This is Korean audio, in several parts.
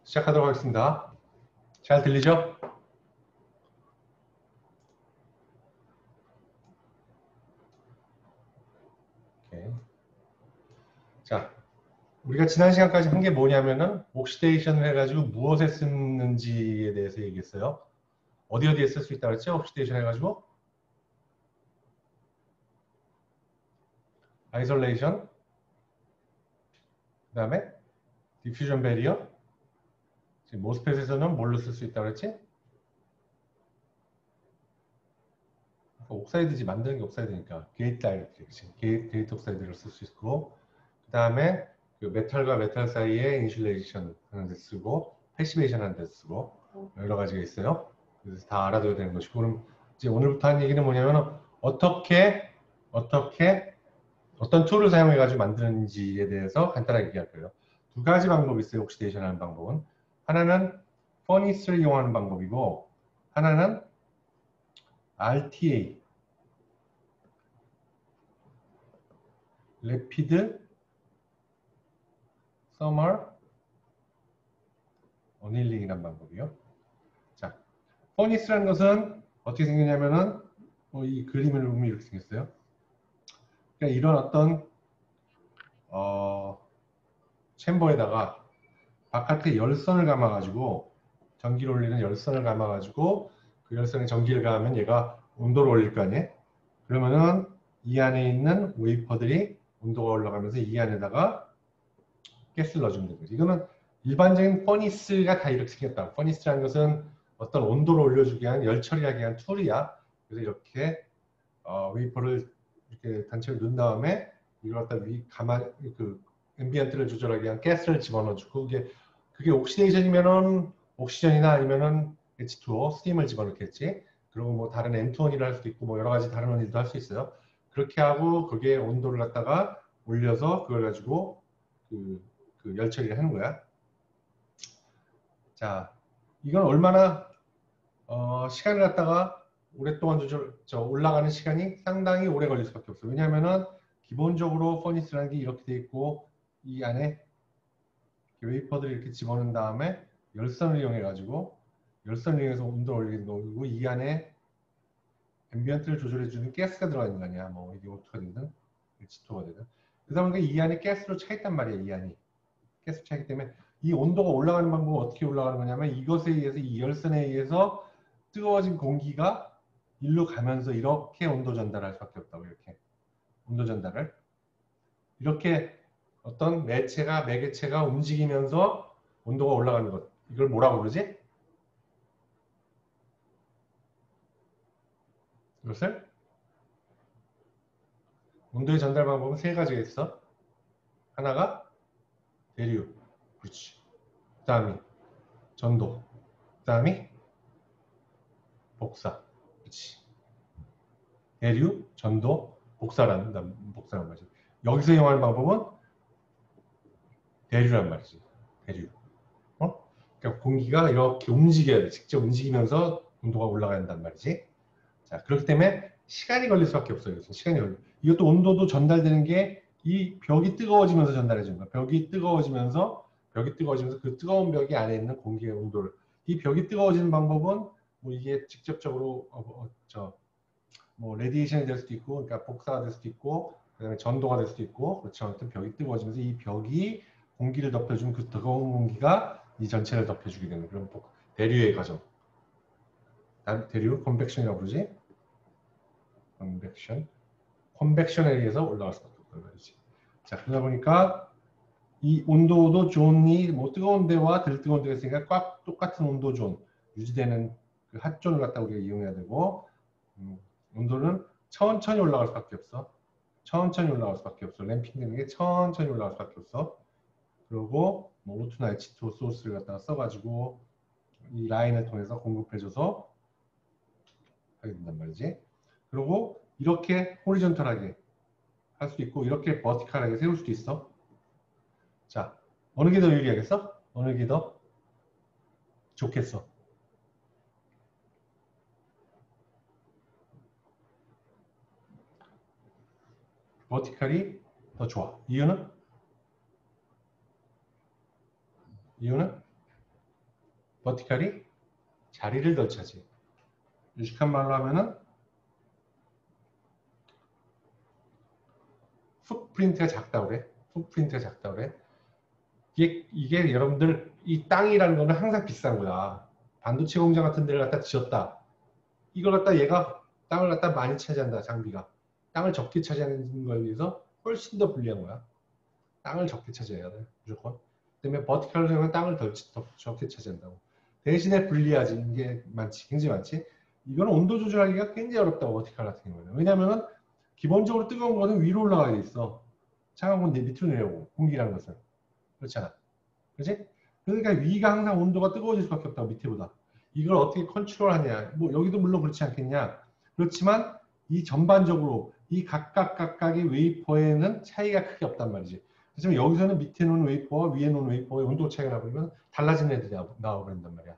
시작하도록 하겠습니다. 잘 들리죠? 오케이. 자, 우리가 지난 시간까지 한 게 뭐냐면은 옥시데이션을 해가지고 무엇에 쓰는지에 대해서 얘기했어요. 어디에 쓸 수 있다고 했죠? 옥시데이션 해가지고 아이솔레이션, 그 다음에 디퓨전 베리어. 지금 모스펫에서는 뭘로 쓸 수 있다고 했지? 옥사이드지, 만드는 게 옥사이드니까 게이트 다이렉트, 게이트 옥사이드를 쓸 수 있고, 그 다음에 그 메탈과 메탈 사이에 인슐레이션 하는 데 쓰고, 패시베이션 하는 데 쓰고, 여러 가지가 있어요. 그래서 다 알아둬야 되는 것이고, 그럼 이제 오늘부터 하는 얘기는 뭐냐면 어떻게 어떤 툴을 사용해 가지고 만드는지에 대해서 간단하게 얘기할 거예요. 두 가지 방법이 있어요. 옥시데이션 하는 방법은. 하나는 퍼니스를 이용하는 방법이고, 하나는 RTA, Rapid Thermal Annealing이라는 방법이요. 자, 퍼니스라는 것은 어떻게 생겼냐면은 이 그림을 보면 이렇게 생겼어요. 그러니까 이런 어떤 챔버에다가 바깥에 열선을 감아가지고 전기를 올리는 열선을 감아가지고 그 열선에 전기를 가하면 얘가 온도를 올릴 거 아니에요. 그러면은 이 안에 있는 웨이퍼들이 온도가 올라가면서 이 안에다가 가스를 넣어주면 되는 거죠. 이거는 일반적인 퍼니스가 다 이렇게 생겼다. 퍼니스라는 것은 어떤 온도를 올려주기 위한 열 처리하기 위한 툴이야. 그래서 이렇게 웨이퍼를 이렇게 단체로 넣은 다음에 이걸 갖다 그 앰비언트를 조절하기 위한 가스를 집어넣어주고 그게 옥시데이션이면은 옥시전이나 아니면은 H2O 스팀을 집어넣겠지. 그리고 뭐 다른 N2O를 할 수도 있고 뭐 여러 가지 다른 원리도 할 수 있어요. 그렇게 하고 거기에 온도를 갖다가 올려서 그걸 가지고 그 열 처리를 하는 거야. 자, 이건 얼마나 시간을 갖다가 오랫동안 올라가는 시간이 상당히 오래 걸릴 수밖에 없어요. 왜냐하면은 기본적으로 퍼니스라는 게 이렇게 돼 있고 이 안에 웨이퍼들을 이렇게 집어넣은 다음에 열선을 이용해 가지고 열선을 이용해서 온도를 올리는 거고 이 안에 앰비언트를 조절해 주는 가스가 들어가 있는 거 아니야. 뭐 이게 O2가 되든 H2가 되든. 그러다 보니까 이 안에 가스로 차 있단 말이야. 이 안이. 가스 차이기 때문에 이 온도가 올라가는 방법은 어떻게 올라가는 거냐면 이것에 의해서 이 열선에 의해서 뜨거워진 공기가 일로 가면서 이렇게 온도 전달할 수밖에 없다고. 이렇게 온도 전달을 이렇게 어떤 매개체가 움직이면서 온도가 올라가는 것, 이걸 뭐라고 그러지? 이것을 온도의 전달 방법은 세 가지가 있어. 하나가 대류, 그렇지. 그 다음이 전도, 그 다음이 복사, 그렇지. 대류, 전도, 복사라는 말이지. 여기서 이용하는 방법은 대류란 말이지. 대류. 그러니까 공기가 이렇게 움직여야 돼. 직접 움직이면서 온도가 올라가야 한단 말이지. 자, 그렇기 때문에 시간이 걸릴 수밖에 없어요. 시간이 걸려. 이것도 온도도 전달되는 게 이 벽이 뜨거워지면서 전달해 주는 거야. 벽이 뜨거워지면서 그 뜨거운 벽이 안에 있는 공기의 온도를 이 벽이 뜨거워지는 방법은 뭐 이게 직접적으로 뭐 레디에이션이 될 수도 있고, 그러니까 복사가 될 수도 있고, 그다음에 전도가 될 수도 있고, 그렇죠. 아무튼 벽이 뜨거워지면서 이 벽이 공기를 덮여준 그 뜨거운 공기가 이 전체를 덮여주게 되는 그런 대류의 과정. 대류, 컨벡션이라고 부르지. 컨벡션에 의해서 올라갈 수밖에 없단 말이지. 자, 그러다 보니까 이 온도도 존이 뭐 뜨거운 데와 덜 뜨거운 데가 있으니까 꽉 똑같은 온도 존 유지되는 그 핫존을 갖다 우리가 이용해야 되고 온도는 천천히 올라갈 수밖에 없어. 천천히 올라갈 수밖에 없어. 램핑 되는 게 천천히 올라갈 수밖에 없어. 그리고 뭐 O2나 H2O 소스를 갖다가 써가지고 이 라인을 통해서 공급해줘서 하게 된단 말이지. 그리고 이렇게 호리존털하게 할 수도 있고 이렇게 버티컬하게 세울 수도 있어. 자, 어느 게 더 유리하겠어? 어느 게 더 좋겠어? 버티컬이 더 좋아. 이유는? 버티컬이 자리를 더 차지. 유식한 말로 하면은 풋프린트가 작다고 그래. 풋프린트가 작다고 그래. 이게 여러분들 이 땅이라는 거는 항상 비싼 거야. 반도체 공장 같은 데를 갖다 지었다. 이걸 갖다 얘가 땅을 갖다 많이 차지한다. 장비가. 땅을 적게 차지하는 거에 비해서 훨씬 더 불리한 거야. 땅을 적게 차지해야 돼. 무조건. 그다음에 버티컬 경우는 땅을 더 적게 차지한다고. 대신에 불리하지. 이게 많지. 굉장히 많지. 이거는 온도 조절하기가 굉장히 어렵다고. 버티컬 같은 경우는. 왜냐면은 기본적으로 뜨거운 거는 위로 올라가야 돼 있어. 차가운 건 밑으로 내려오고. 공기라는 것은. 그렇잖아. 그렇지? 그러니까 위가 항상 온도가 뜨거워질 수밖에 없다고. 밑에보다. 이걸 어떻게 컨트롤하냐. 뭐 여기도 물론 그렇지 않겠냐. 그렇지만 이 전반적으로 이 각각의 웨이퍼에는 차이가 크게 없단 말이지. 하지만 여기서는 밑에 놓은 웨이퍼와 위에 놓은 웨이퍼의 온도 차이가 나버리면 달라진 애들이 나와버린단 말이야.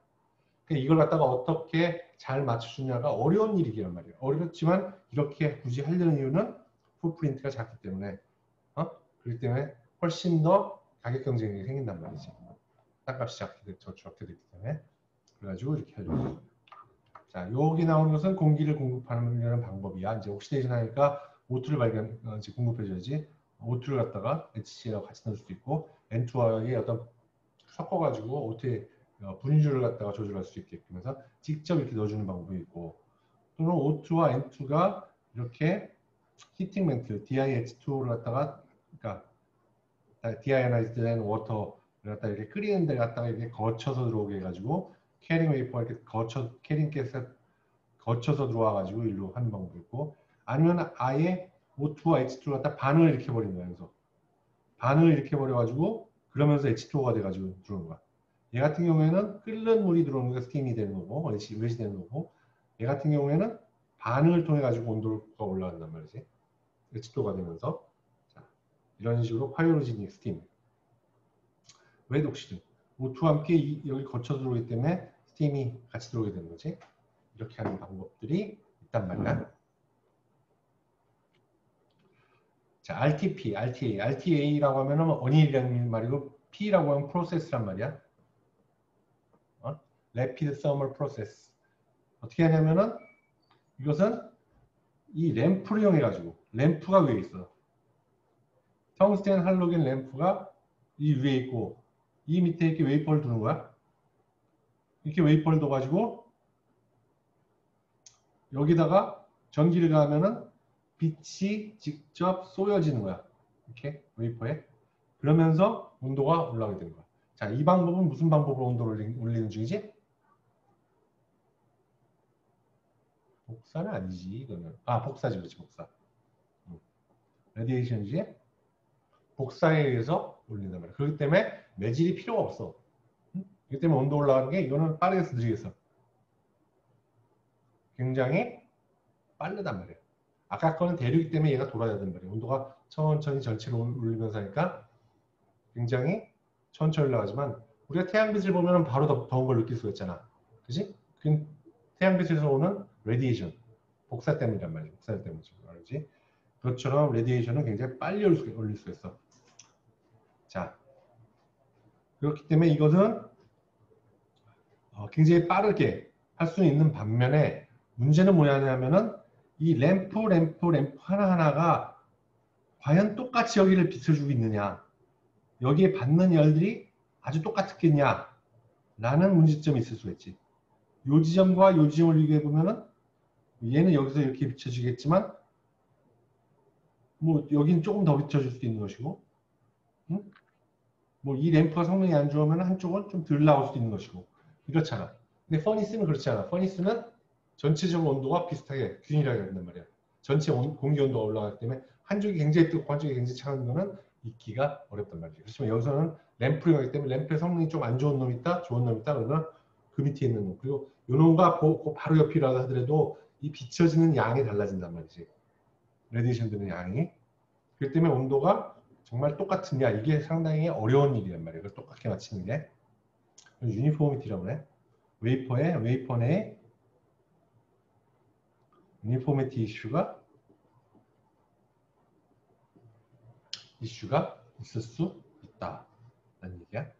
그러니까 이걸 갖다가 어떻게 잘 맞춰주냐가 어려운 일이란 말이야. 어렵지만 이렇게 굳이 하려는 이유는 풋프린트가 작기 때문에, 그렇기 때문에 훨씬 더 가격 경쟁력이 생긴단 말이지. 땅값이 적게 되기 때문에. 그래가지고 이렇게 하려고. 자, 여기 나오는 것은 공기를 공급하는 방법이야. 이제 옥시데이션 하니까 O2를 이제 공급해줘야지. O2를 갖다가 HCl하고 같이 넣을 수도 있고, N2하고 어떤 섞어가지고 O2의 분유를 갖다가 조절할 수 있게끔 해서 직접 이렇게 넣어주는 방법이 있고, 또는 O2와 N2가 이렇게 히팅 멘트, DIH2를 갖다가, 그러니까 Deionized Water를 갖다가 이렇게 끓이는 데 갖다가 이렇게 거쳐서 들어오게 해가지고, 캐링 웨이퍼가 이렇게 캐링 가스 거쳐서 들어와가지고 일로 하는 방법이 있고, 아니면 아예 O2와 H2를 갖다 반응을 일으켜버린 거야. 그래서 반응을 일으켜버려가지고 그러면서 H2O가 돼가지고 들어오는 거야. 얘 같은 경우에는 끓는 물이 들어오는 게 스팀이 되는 거고, 웨이 되는 거고, 얘 같은 경우에는 반응을 통해 가지고 온도가 올라간단 말이지. H2O가 되면서. 자, 이런 식으로 파이로제닉 스팀. 왜 옥시즌? O2와 함께 여기 거쳐 들어오기 때문에 스팀이 같이 들어오게 되는 거지. 이렇게 하는 방법들이 있단 말이야. 자, RTP, RTA. RTA라고 하면은 어닐이라는 말이고, P라고 하면 프로세스란 말이야. Rapid Thermal Process. 어떻게 하냐면은 이것은 이 램프를 이용해가지고, 램프가 위에 있어. 텅스텐 할로겐 램프가 이 위에 있고, 이 밑에 이렇게 웨이퍼를 두는 거야. 이렇게 웨이퍼를 둬가지고 여기다가 전기를 가하면은 빛이 직접 쏘여지는 거야. 이렇게 웨이퍼에. 그러면서 온도가 올라가게 되는 거야. 자, 이 방법은 무슨 방법으로 온도를 올리는 중이지? 복사는 아니지, 이거는. 아, 복사지, 그렇지, 복사. 레디에이션이지? 복사에 의해서 올린단 말이야. 그렇기 때문에 매질이 필요가 없어. 그렇기 때문에 온도 올라가는 게 이거는 빠르게 느리겠어. 굉장히 빠르단 말이야. 아까 거는 대류기 때문에 얘가 돌아야 된단 말이야. 온도가 천천히 전체로 올리면서 하니까 굉장히 천천히 올라가지만 우리가 태양빛을 보면 바로 더운 걸 느낄 수가 있잖아. 그지? 그 태양빛에서 오는 레디에이션, 복사 때문이란 말이야. 복사 때문이지. 말이지. 그것처럼 레디에이션은 굉장히 빨리 올릴 수 있어. 자, 그렇기 때문에 이것은 굉장히 빠르게 할 수 있는 반면에 문제는 뭐냐면은 이 램프 하나하나가 과연 똑같이 여기를 비춰주고 있느냐, 여기에 받는 열들이 아주 똑같겠냐 라는 문제점이 있을 수 있지. 요 지점과 요 지점을 비교해 보면은 얘는 여기서 이렇게 비춰지겠지만 뭐 여기는 조금 더 비춰줄 수도 있는 것이고, 응? 뭐 이 램프가 성능이 안 좋으면 한쪽은 좀 덜 나올 수도 있는 것이고, 이렇잖아. 근데 퍼니스는 그렇지 않아. 퍼니스는 전체적으로 온도가 비슷하게 균일하게 된단 말이야. 전체 공기 온도가 올라가기 때문에 한쪽이 굉장히 뜨겁고 한쪽이 굉장히 차가운 거는 있기가 어렵단 말이지. 그렇지만 여기서는 램프를 하기 때문에 램프의 성능이 좀 안 좋은 놈이 있다, 좋은 놈이 있다, 그러면 그 밑에 있는 놈, 그리고 요 놈과 그 바로 옆이라 하더라도 이 비춰지는 양이 달라진단 말이지. 레디에이션 되는 양이. 그렇기 때문에 온도가 정말 똑같으냐, 이게 상당히 어려운 일이란 말이에요. 그걸 똑같게 맞추는 게. 유니포미티라고 해. 웨이퍼 내에 유니포미티 이슈가 있을 수 있다 라는 얘기야.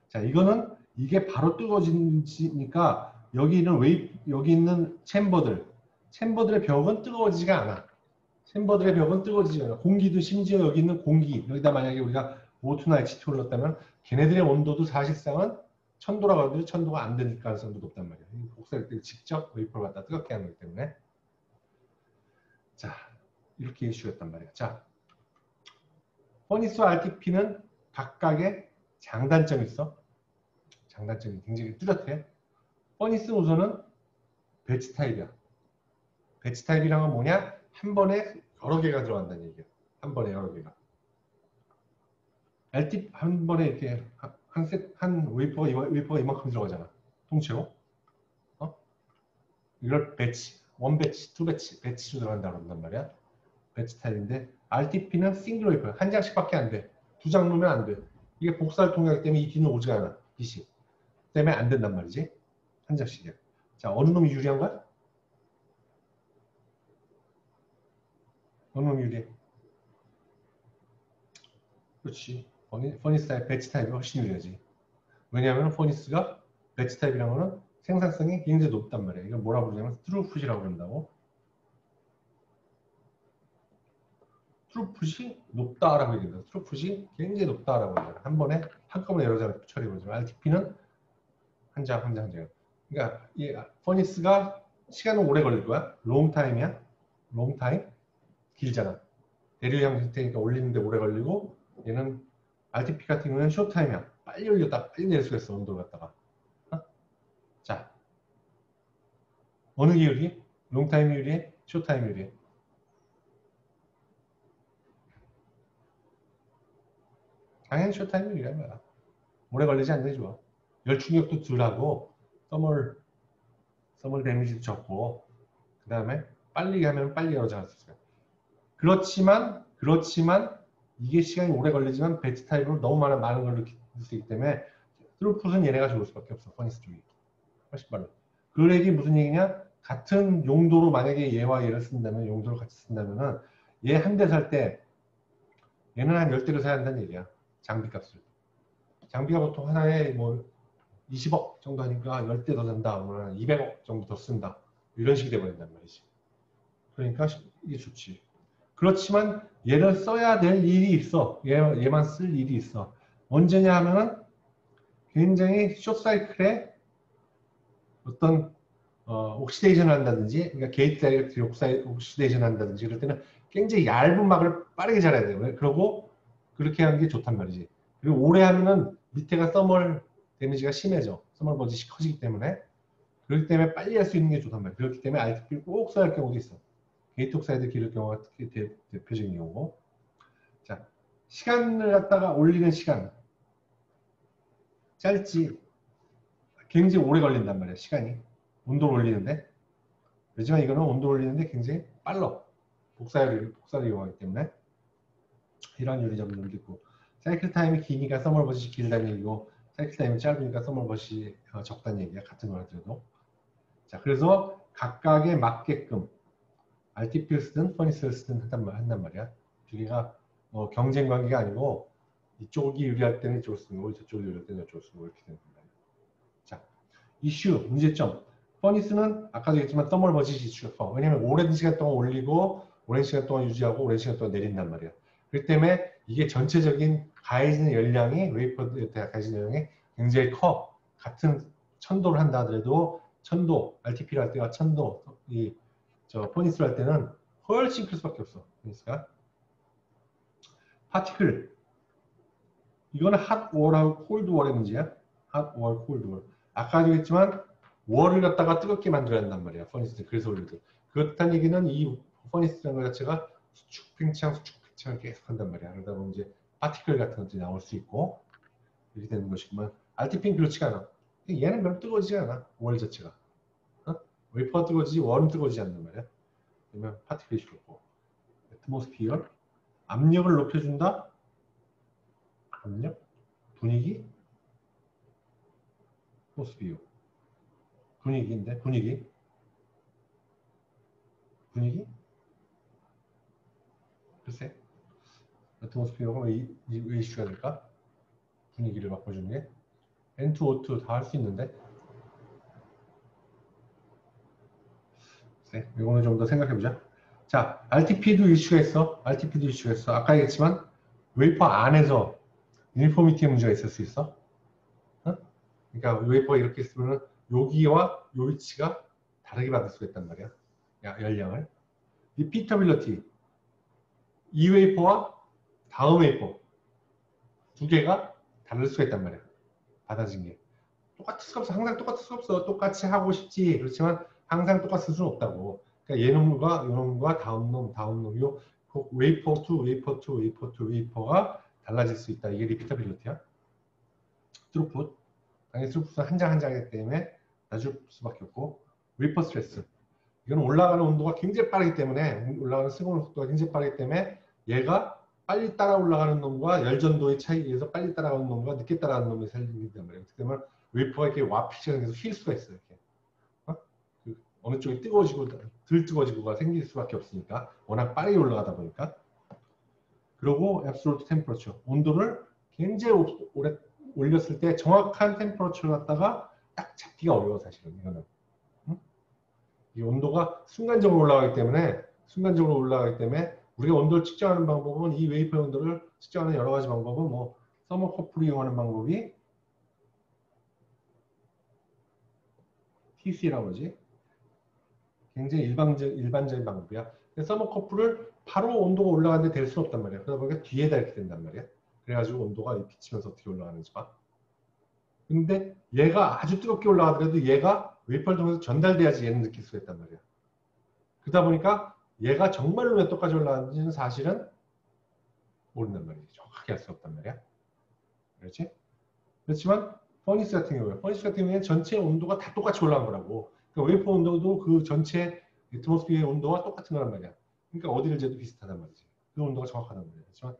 자, 이거는 이게 바로 뜨거워지니까 여기 있는 챔버들의 벽은 뜨거워지지가 않아. 챔버들의 벽은 뜨거워지지 않아. 공기도 심지어 여기 있는 공기, 여기다 만약에 우리가 O2나 H2를 넣었다면 걔네들의 온도도 사실상은 1000도라고 하더라도 1000도가 안 될 가능성도 높단 말이야. 복사할 때 직접 웨이퍼를 갖다 뜨겁게 하는 거기 때문에. 자, 이렇게 이슈였단 말이야. 자, 퍼니스와 RTP는 각각의 장단점이 있어. 장단점이 굉장히 뚜렷해. 퍼니스 우선은 배치 타입이야. 배치 타입이란 건 뭐냐? 한 번에 여러 개가 들어간다는 얘기야. 한 번에 여러 개가. LT 한 번에 이렇게 한 웨이퍼가 이만큼 들어가잖아. 통째로. 어? 이걸 배치, 원 배치, 투 배치, 배치로 들어간다고 한단 말이야. 배치 타입인데 RTP는 싱글 웨이퍼 한 장씩밖에 안 돼. 두 장 놓으면 안 돼. 이게 복사를 통하기 때문에 이 뒤는 오지가 않아. 빛이. 때문에 안 된단 말이지. 한 장씩이야. 자, 어느 놈이 유리한가? 어느 놈이 유리해? 그렇지. 퍼니스 타입, 배치 타입이 훨씬 유리하지. 왜냐하면 퍼니스가 배치 타입이라는 거는 생산성이 굉장히 높단 말이야. 이걸 뭐라 부르냐면 트루풋이라고 그런다고. 트루풋이 높다라고 얘기한다. 트루풋이 굉장히 높다라고 얘기한다. 한 번에 한꺼번에 여러 장을 처리해보지만 RTP는 한 장, 한 장, 한 장. 그러니까 이 퍼니스가 시간은 오래 걸릴 거야. 롱 타임이야. 롱 타임. 길잖아. 대류량 형태니까 올리는데 오래 걸리고 얘는 RTP 같은 경우는 쇼 타임이야. 빨리 올렸다 빨리 낼 수가 있어. 온도를 갖다가. 어? 자, 어느 기울이? 롱 타임 유리해? 쇼 타임 유리해? 당연히 쇼 타임 유리한 거야. 오래 걸리지 않는 게 좋아. 열 충격도 덜하고 서멀 데미지도 적고 그 다음에 빨리 하면 빨리 여러 장할 수 있어요. 그렇지만 이게 시간이 오래 걸리지만 배치 타입으로 너무 많은 걸 넣을 수 있기 때문에 트루풋은 얘네가 좋을 수밖에 없어. 퍼니스 쪽이 훨씬 빨라. 그 얘기 무슨 얘기냐? 같은 용도로 만약에 얘와 얘를 쓴다면 용도를 같이 쓴다면은 얘 한 대 살 때 얘는 한 10대를 사야 한다는 얘기야. 장비값을. 장비가 보통 하나에 뭐 20억 정도 하니까 10대 더 산다. 그러면 200억 정도 더 쓴다. 이런 식이 돼버린단 말이지. 그러니까 이게 좋지. 그렇지만 얘를 써야 될 일이 있어. 얘만 쓸 일이 있어. 언제냐 하면은 굉장히 숏사이클에 어떤 옥시데이션을 한다든지 그러니까 게이트 다이렉트 옥시데이션을 한다든지 그럴 때는 굉장히 얇은 막을 빠르게 잘해야 돼요. 그러고 그렇게 하는 게 좋단 말이지. 그리고 오래 하면은 밑에가 서멀 데미지가 심해져. 서멀 버짓이 커지기 때문에 그렇기 때문에 빨리 할 수 있는 게 좋단 말이야. 그렇기 때문에 RTP를 꼭 써야 할 경우도 있어. 게이트 옥사이드 기를 경우가 특히 대표적인 경우고. 자, 시간을 갖다가 올리는 시간 짧지 굉장히 오래 걸린단 말이야. 시간이 온도를 올리는데 그렇지만 이거는 온도를 올리는데 굉장히 빨라. 복사를 이용하기 때문에 이런 유리점도 있고 사이클 타임이 기니까 서멀 버짓이 길다는 얘기고 사이클 타임이 짧으니까 서멀 버짓이 적다는 얘기야. 같은 걸 하더라도. 자, 그래서 각각에 맞게끔 RTP를 쓰든 퍼니스를 쓰든 한단 말이야. 두 개가 경쟁 관계가 아니고 이쪽이 유리할 때는 이쪽을 쓰는 거고 저쪽이 유리할 때는 이쪽을 쓰는 거고 이렇게 되는 거야. 자, 이슈, 문제점. 퍼니스는 아까도 얘기했지만 서멀 버짓이 이슈가 커. 왜냐면 오랜 시간 동안 올리고 오랜 시간 동안 유지하고 오랜 시간 동안 내린단 말이야. 그렇기 때문에 이게 전체적인 가해지는 열량이 웨이퍼에 가해지는 열량이 굉장히 커. 같은 1000도를 한다 하더라도 1000도, RTP를 할 때가 1000도, 퍼니스를 할 때는 훨씬 클 수밖에 없어. 퍼니스가. 파티클. 이거는 핫월하고 콜드월의 문제야. 핫월, 콜드월. 아까도 했지만 월을 갖다가 뜨겁게 만들어야 한단 말이야. 퍼니스. 그래서 올리거든. 그렇다는 얘기는 이 퍼니스라는 것 자체가 수축 팽창을 계속 한단 말이야. 그러다 보면 이제 파티클 같은 것들이 나올 수 있고 이렇게 되는 것이지만 RTP는 그렇지가 않아. 얘는 별로 뜨거워지지 않아. 월 자체가. 웨이퍼가 뜨거워지지 월은 뜨거워지지 않는 말이야. 그러면 파티클이 줄고 애트모스피어 압력을 높여준다. 압력? 분위기? 포스피어 분위기인데 분위기? 글쎄 애트모스피어가 왜 이슈가 될까? 분위기를 바꿔주는 게 N2, O2 다 할 수 있는데. 네, 이거는 좀 더 생각해보자. 자, RTP도 이슈가 있어. RTP도 이슈가 있어. 아까 얘기했지만 웨이퍼 안에서 유니포미티 문제가 있을 수 있어. 어? 그러니까 웨이퍼 이렇게 있으면 여기와 요 위치가 다르게 받을 수가 있단 말이야. 열량을. 리피터빌리티. 이 웨이퍼와 다음 웨이퍼 두 개가 다를 수가 있단 말이야. 받아진 게. 똑같을 수가 없어. 항상 똑같을 수 없어. 똑같이 하고 싶지. 그렇지만 항상 똑같을 수는 없다고. 그러니까 얘놈과 요놈과 다음 놈, 요 웨이퍼 2, 웨이퍼 2, 웨이퍼 2, 웨이퍼가 달라질 수 있다. 이게 리피터빌리티야. 트루풋. 당연히 트루풋은 한 장 한 장이기 때문에 낮을 수밖에 없고. 웨이퍼 스트레스. 이건 올라가는 온도가 굉장히 빠르기 때문에 올라가는 스몰 속도가 굉장히 빠르기 때문에 얘가 빨리 따라 올라가는 놈과 열전도의 차이에서 빨리 따라가는 놈과 늦게 따라가는 놈이 생긴단 말이에요. 그렇기 때문에 웨이퍼가 이렇게 와피치가 생겨서 휠 수가 있어요. 이렇게. 어느 쪽이 뜨거워지고 덜 뜨거워지고가 생길 수밖에 없으니까 워낙 빠르게 올라가다 보니까. 그리고 앱솔루트 템퍼러처 온도를 굉장히 오래 올렸을 때 정확한 템퍼러처를 갖다가 딱 잡기가 어려워 사실은 이거는. 이 온도가 순간적으로 올라가기 때문에 우리가 온도를 측정하는 방법은 이 웨이퍼의 온도를 측정하는 여러 가지 방법은 뭐 서머커플을 이용하는 방법이 TC라고 하지. 굉장히 일반적인 방법이야. 서머커플을 바로 온도가 올라가는데 될 수는 없단 말이야. 그러다 보니까 뒤에다 이렇게 된단 말이야. 그래가지고 온도가 비치면서 어떻게 올라가는지 봐. 근데 얘가 아주 뜨겁게 올라가더라도 얘가 웨이퍼를 통해서 전달돼야지 얘는 느낄 수가 있단 말이야. 그러다 보니까 얘가 정말로 몇 도까지 올라가는지는 사실은 모른단 말이지. 정확하게 알 수 없단 말이야. 그렇지? 그렇지만 퍼니스 같은 경우에 전체 온도가 다 똑같이 올라간 거라고. 그러니까 웨이퍼 온도도 그 전체 애트모스피어의 온도와 똑같은 거란 말이야. 그러니까 어디를 재도 비슷하단 말이지. 그 온도가 정확하단 말이야. 그렇지만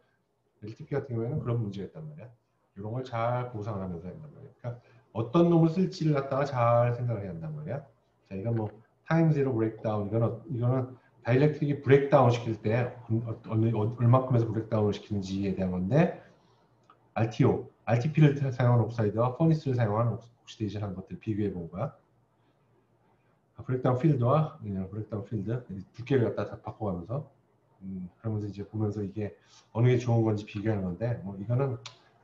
LTP 같은 경우에는 그런 문제가 있단 말이야. 이런 걸 잘 보상을 하면서 한단 말이야. 그러니까 어떤 놈을 쓸지를 갖다가 잘 생각을 해야 한단 말이야. 자, 이건 뭐 타임 제로 브레이크다운. 이거는 다이렉트릭이 브레이크다운 시킬 때 얼마큼에서 브레이크다운을 시키는지에 대한 건데 RTO, RTP를 사용한 옥사이드와 퍼니스를 사용한 옥시데이션 하는 것들 비교해 본 거야. 브레이크다운 필드와 브레이크다운 필드 두께를 갖다 바꿔가면서 그러면서 이제 보면서 이게 어느 게 좋은 건지 비교하는 건데 뭐 이거는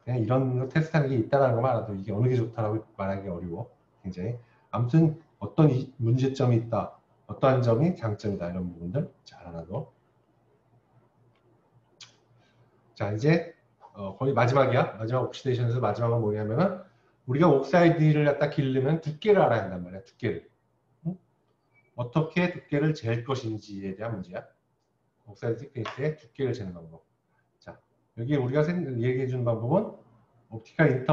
그냥 이런 거 테스트하는 게 있다라는 것만 알아도 이게 어느 게 좋다라고 말하기 어려워. 굉장히. 아무튼 어떤 문제점이 있다. 어떠한 점이 장점이다. 이런 부분들 잘 알아둬. 자, 이제 거의 마지막이야. 마지막 옥시데이션에서 마지막은 뭐냐면은 우리가 옥사이드를 갖다 기르려면 두께를 알아야 한단 말이야. 두께를. 응? 어떻게 두께를 잴 것인지에 대한 문제야. 옥사이드 티크니스의 두께를 재는 방법. 자, 여기 우리가 얘기해 준 방법은 옵티컬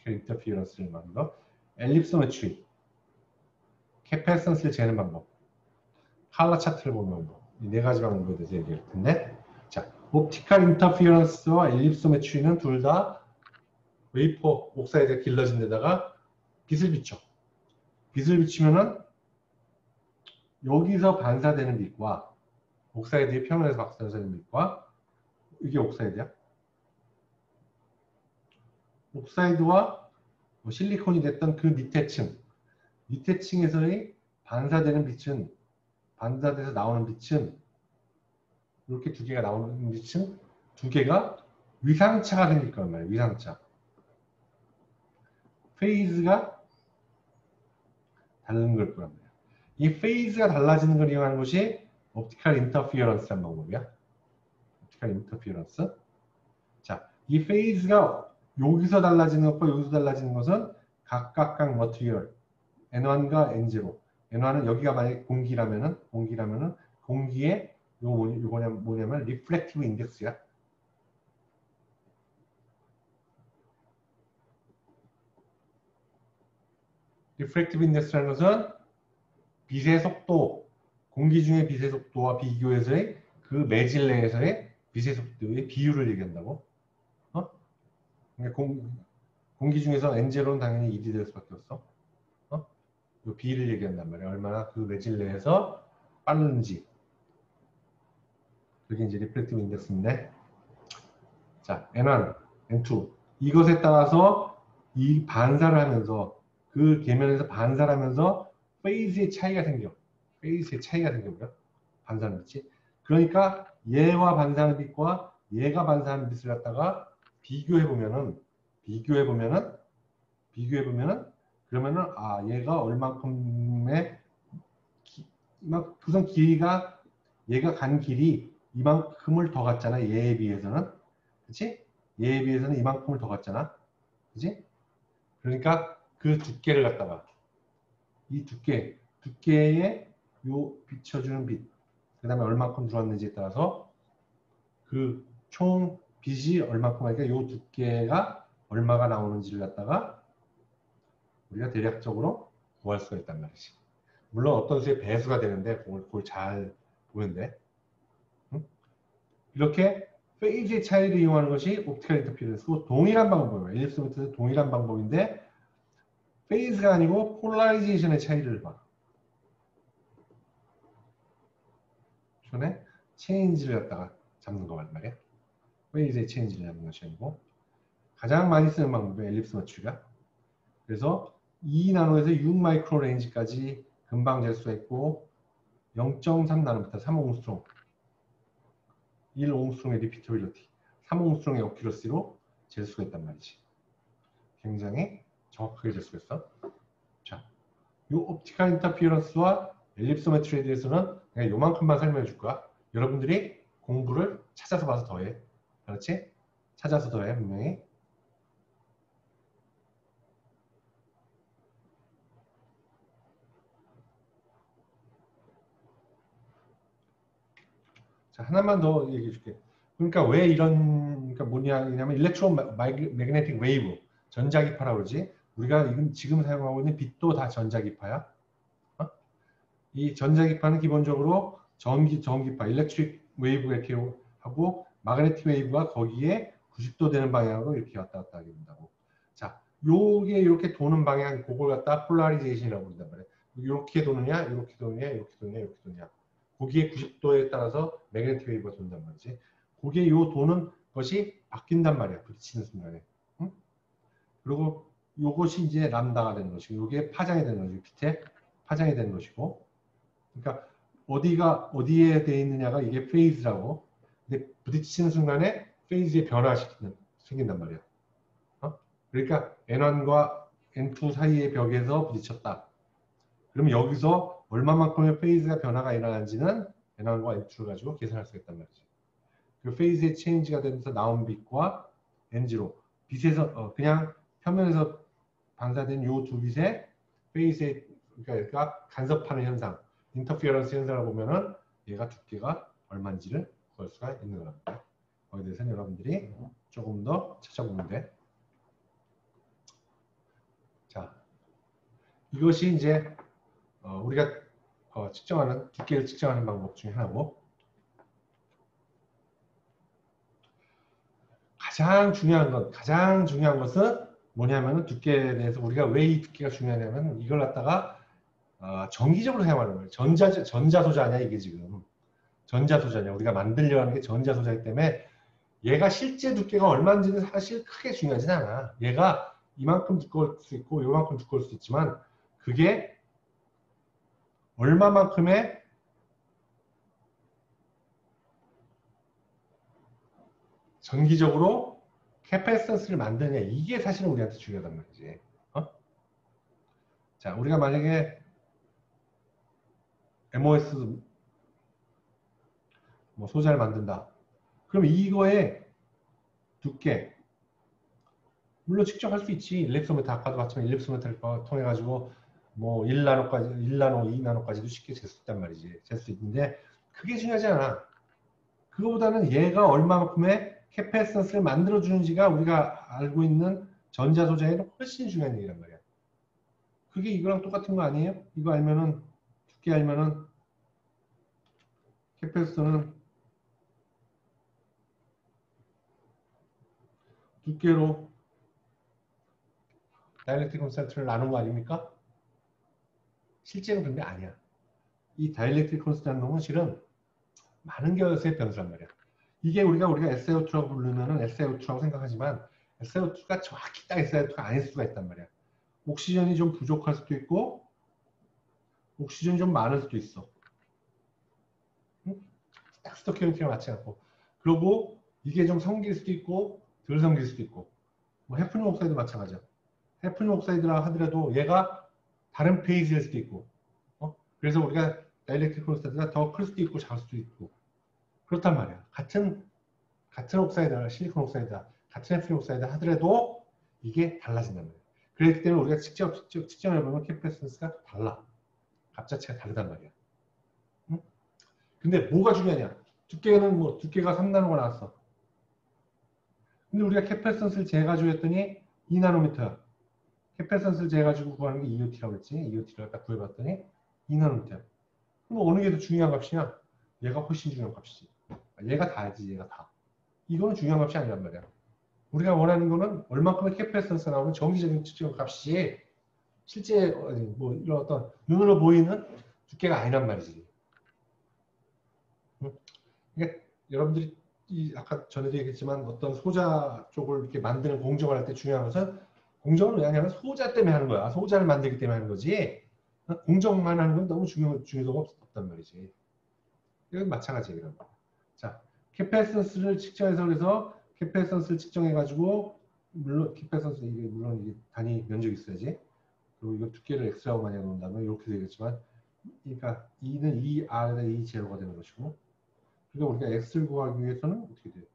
인터피어런스를 말하는 거, 엘립소메트리, 캐패선스를 재는 방법, 칼라 차트를 보는 방법, 이 네 가지 방법에 대해서 얘기할 텐데, 자, 옵티컬 인터피어런스와 엘립소메트리는 둘 다 웨이퍼 옥사이드가 길러진 데다가 빛을 비춰. 빛을 비추면은 여기서 반사되는 빛과 옥사이드의 표면에서 반사되는 빛과 이게 옥사이드야. 옥사이드와 뭐 실리콘이 됐던 그 밑에 층에서의 반사되는 빛은 반사돼서 나오는 빛은 이렇게 두 개가 나오는 빛은 두 개가 위상차가 생길 거란 말이에요. 위상차. 페이즈가 다른 걸 거란 말이에요. 이 페이즈가 달라지는 걸 이용하는 것이 옵티컬 인터피어런스라는 방법이야. 옵티컬 인터피어런스. 자, 이 페이즈가 여기서 달라지는 것과 여기서 달라지는 것은 각각 머티리얼 N1과 N0. N1은 여기가 만약에 공기라면은 공기에 뭐냐면 리플렉티브 인덱스야. 리플렉티브 인덱스라는 것은 빛의 속도, 공기 중의 빛의 속도와 비교해서의 그 매질 내에서의 빛의 속도의 비율을 얘기한다고. 그러니까 공기 중에서 N0는 당연히 1이 될 수밖에 없어. 그 B를 얘기한단 말이야. 얼마나 그 매질 내에서 빠른지. 그게 이제 리플렉티브 인덱스인데, 자, N1, N2. 이것에 따라서 이 반사를 하면서 그 계면에서 반사를 하면서 페이즈의 차이가 생겨. 페이즈의 차이가 생겨버려. 반사하는 빛이. 그러니까 얘와 반사하는 빛과 얘가 반사하는 빛을 갖다가 비교해 보면은 그러면은 아 얘가 얼만큼의 우선 길이가 얘가 간 길이 이만큼을 더 갔잖아. 얘에 비해서는. 그치? 얘에 비해서는 이만큼을 더 갔잖아. 그치? 그러니까 그 두께를 갖다가 이 두께에 요 비춰주는 빛, 그 다음에 얼마큼 들어왔는지에 따라서 그 총 빛이 얼마큼 하니까 요 두께가 얼마가 나오는지를 갖다가 우리가 대략적으로 구할 수가 있단 말이지. 물론 어떤 수의 배수가 되는데 그걸 잘 보는데 이렇게 페이즈의 차이를 이용하는 것이 옵티컬 인터피런스고 동일한 방법이에요. 엘립스 메터드 동일한 방법인데 페이즈가 아니고 폴라리제이션의 차이를 봐. 손에 체인지를 갖다가 잡는 거란 말이야. 페이즈의 체인지를 잡는 것이 아니고 가장 많이 쓰는 방법이 엘립스 매트리가. 그래서 2나노에서 6 마이크로 레인지까지 금방 잴 수가 있고 0.3나노미터 3옹스트롱 1옹스트롱의 리피터빌리티 3옹스트롱의 어큐러시로 잴 수가 있단 말이지. 굉장히 정확하게 잴 수가 있어. 자, 이 옵티컬 인터피어런스와 엘립스 매트리에 대해서는 그냥 요만큼만 설명해 줄 거야. 여러분들이 공부를 찾아서 봐서 더해. 그렇지? 찾아서 더해 분명히. 자, 하나만 더 얘기해 줄게. 그러니까 왜 그러니까 뭐냐면 일렉트로 매그네틱 웨이브, 전자기파라고 그러지. 우리가 지금 사용하고 있는 빛도 다 전자기파야. 어? 이 전자기파는 기본적으로 전기파, 일렉트릭 웨이브 이렇게 하고 마그네틱 웨이브가 거기에 90도 되는 방향으로 이렇게 왔다 갔다 하게 된다고. 자, 요게 이렇게 도는 방향, 그걸 갖다 폴라리제이션이라고 부른단 말이야. 이렇게 도느냐, 이렇게 도느냐, 이렇게 도느냐, 이렇게 도느냐. 거기에 90도에 따라서 매그네틱 웨이브가 돈단 말이지. 거기에 요 도는 것이 바뀐단 말이야. 부딪히는 순간에. 응? 그리고 요것이 이제 람다가 되는 것이고, 요게 파장이 되는 것이고, 빛에 파장이 되는 것이고. 그러니까 어디에 돼 있느냐가 이게 페이즈라고. 근데 부딪히는 순간에 페이즈의 생긴단 말이야. 어? 그러니까 N1과 N2 사이의 벽에서 부딪혔다. 그러면 여기서 얼마만큼의 페이즈가 변화가 일어난지는 N1과 N2를 가지고 계산할 수 있단 말이죠. 그 페이즈의 체인지가 되면서 나온 빛과 N0, 빛에서 그냥 표면에서 반사된 이 두 빛의 페이즈의 그러니까 간섭하는 현상, 인터피어런스 현상을 보면은 얘가 두께가 얼마인지를 구할 수가 있는 겁니다. 거기에 대해서는 여러분들이 조금 더 찾아보면 돼. 자, 이것이 이제 우리가 측정하는 두께를 측정하는 방법 중에 하나고 가장 중요한 것은 뭐냐면은 두께에 대해서 우리가 왜 이 두께가 중요하냐면 이걸 갖다가 정기적으로 사용하는 거예요. 전자소자냐 이게 지금 전자소자냐 우리가 만들려고 하는 게 전자소자이기 때문에 얘가 실제 두께가 얼마인지는 사실 크게 중요하진 않아. 얘가 이만큼 두꺼울 수 있고 이만큼 두꺼울 수 있지만 그게 얼마만큼의 전기적으로 캐패시턴스를 만드냐 이게 사실은 우리한테 중요하단 말이지. 자, 우리가 만약에 MOS 뭐 소자를 만든다. 그럼 이거의 두께 물론 측정할 수 있지. 일렉트로미터 아까도 봤지만 일렉트로미터를 통해 가지고 뭐 1나노까지 1나노, 2나노까지도 쉽게 잴 수 있단 말이지. 잴 수 있는데 그게 중요하지 않아. 그거보다는 얘가 얼마만큼의 캐패시턴스를 만들어 주는지가 우리가 알고 있는 전자 소자에는 훨씬 중요한 얘기란 말이야. 그게 이거랑 똑같은 거 아니에요? 이거 알면은 두께 알면은 캐패시턴은 두께로 다이렉트릭 콘스탄트를 나눈 거 아닙니까? 실제는 그런 게 아니야. 이 다이렉트릭 콘스탄트는 실은 많은 결의 변수란 말이야. 이게 우리가 SiO2라고 부르면은 SiO2라고 생각하지만 SiO2가 정확히 딱 SiO2가 아닐 수가 있단 말이야. 옥시전이 좀 부족할 수도 있고 옥시전이 좀 많을 수도 있어. 응? 딱 스토키오메트리가 맞지 않고. 그리고 이게 좀 성길 수도 있고 덜 성길 수도 있고. 뭐 해프늄 옥사이드 마찬가지야. 해프늄 옥사이드라 하더라도 얘가 다른 페이지일 수도 있고. 그래서 우리가 다이렉트릭 콘스탄트가 더 클 수도 있고 작을 수도 있고. 그렇단 말이야. 같은 옥사이드나 실리콘 옥사이드다. 같은 해프늄 옥사이드 하더라도 이게 달라진단 말이야. 그렇기 때문에 우리가 직접 측정해보면 캐패시턴스가 달라. 값 자체가 다르단 말이야. 응? 근데 뭐가 중요하냐? 두께는 뭐 두께가 3나노가 나왔어. 근데 우리가 캐패시턴스를 재가지고 했더니 2나노미터야. 캐패시턴스를 재가지고 구하는 게 EOT라고 했지. EOT를 갖다 구해봤더니 2나노미터야. 그럼 어느 게 더 중요한 값이냐? 얘가 훨씬 중요한 값이지. 얘가 다지, 얘가 다. 이거는 중요한 값이 아니란 말이야. 우리가 원하는 거는 얼마큼의 캐패시턴스가 나오는 정기적인 측정 값이 실제 뭐 이런 어떤 눈으로 보이는 두께가 아니란 말이지. 그러니까 여러분들이 아까 전에도 얘기했지만 어떤 소자 쪽을 이렇게 만드는 공정을 할 때 중요한 것은 공정은 왜 하냐면 소자 때문에 하는 거야. 소자를 만들기 때문에 하는 거지. 공정만 하는 건 너무 중요도가 없단 말이지. 이건 마찬가지예요. 이런 거. 자, 캐패시턴스를 측정해서 그래서 캐패시턴스를 측정해가지고 물론 캐패시턴스 이게 물론 이게 단위 면적이 있어야지. 그리고 이거 두께를 x라고 만약 놓는다면 이렇게 되겠지만, 그러니까 e는 e r에다 e 제로가 되는 것이고, 그러니까 우리가 x를 구하기 위해서는 어떻게 돼요?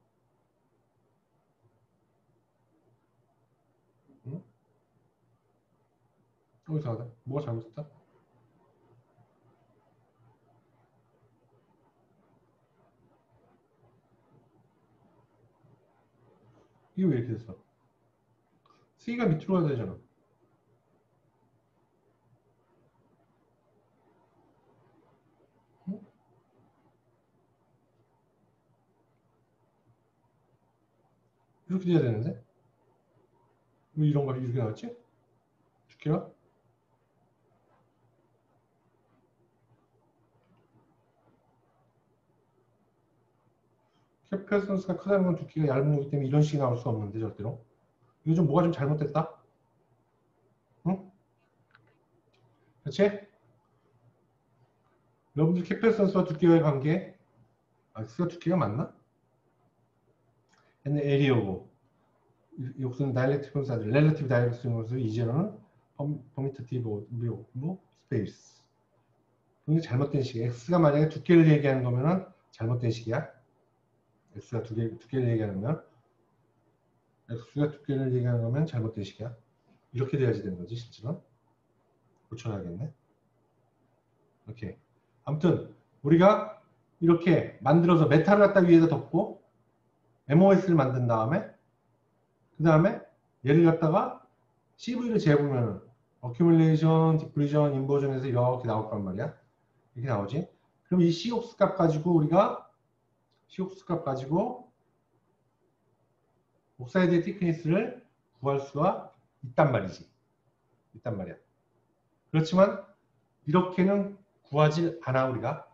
응? 이상하다. 뭐가 잘못됐다? 이게 왜 이렇게 됐어? c가 밑으로 가야 되잖아. 응? 이렇게 돼야 되는데? 왜 이런 값이 이렇게 나왔지? 두께가? 캐패시턴스가 크다는 건 두께가 얇은 거기 때문에 이런 식이 나올 수 없는데 절대로. 이거 좀 뭐가 좀 잘못됐다? 응? 그렇지? 여러분들 캐패시턴스와 두께와의 관계, x가 두께가 맞나? 얘는 L이오고 욕수는 다이렉트릭 콘스탄트, 렐러티브 다이렉트릭 콘스탄트, 이제는 퍼미터티브 뭐 스페이스. 이게 잘못된 식이야. x가 만약에 두께를 얘기하는 거면은 잘못된 식이야. x가 두께를 얘기하면 x가 두께를 얘기하는 거면 잘못된 식이야. 이렇게 돼야지 되는 거지 실제로. 고쳐야겠네. 이렇게. 아무튼 우리가 이렇게 만들어서 메탈을 갖다 위에다 덮고 MOS를 만든 다음에 그 다음에 얘를 갖다가 CV를 재보면 어큐뮬레이션, 디프리전, 인버전에서 이렇게 나올 거란 말이야. 이렇게 나오지. 그럼 이 COX 값 가지고 우리가 COX 값 가지고 옥사이드의 티크니스를 구할 수가 있단 말이지. 있단 말이야. 그렇지만 이렇게는 구하지 않아 우리가.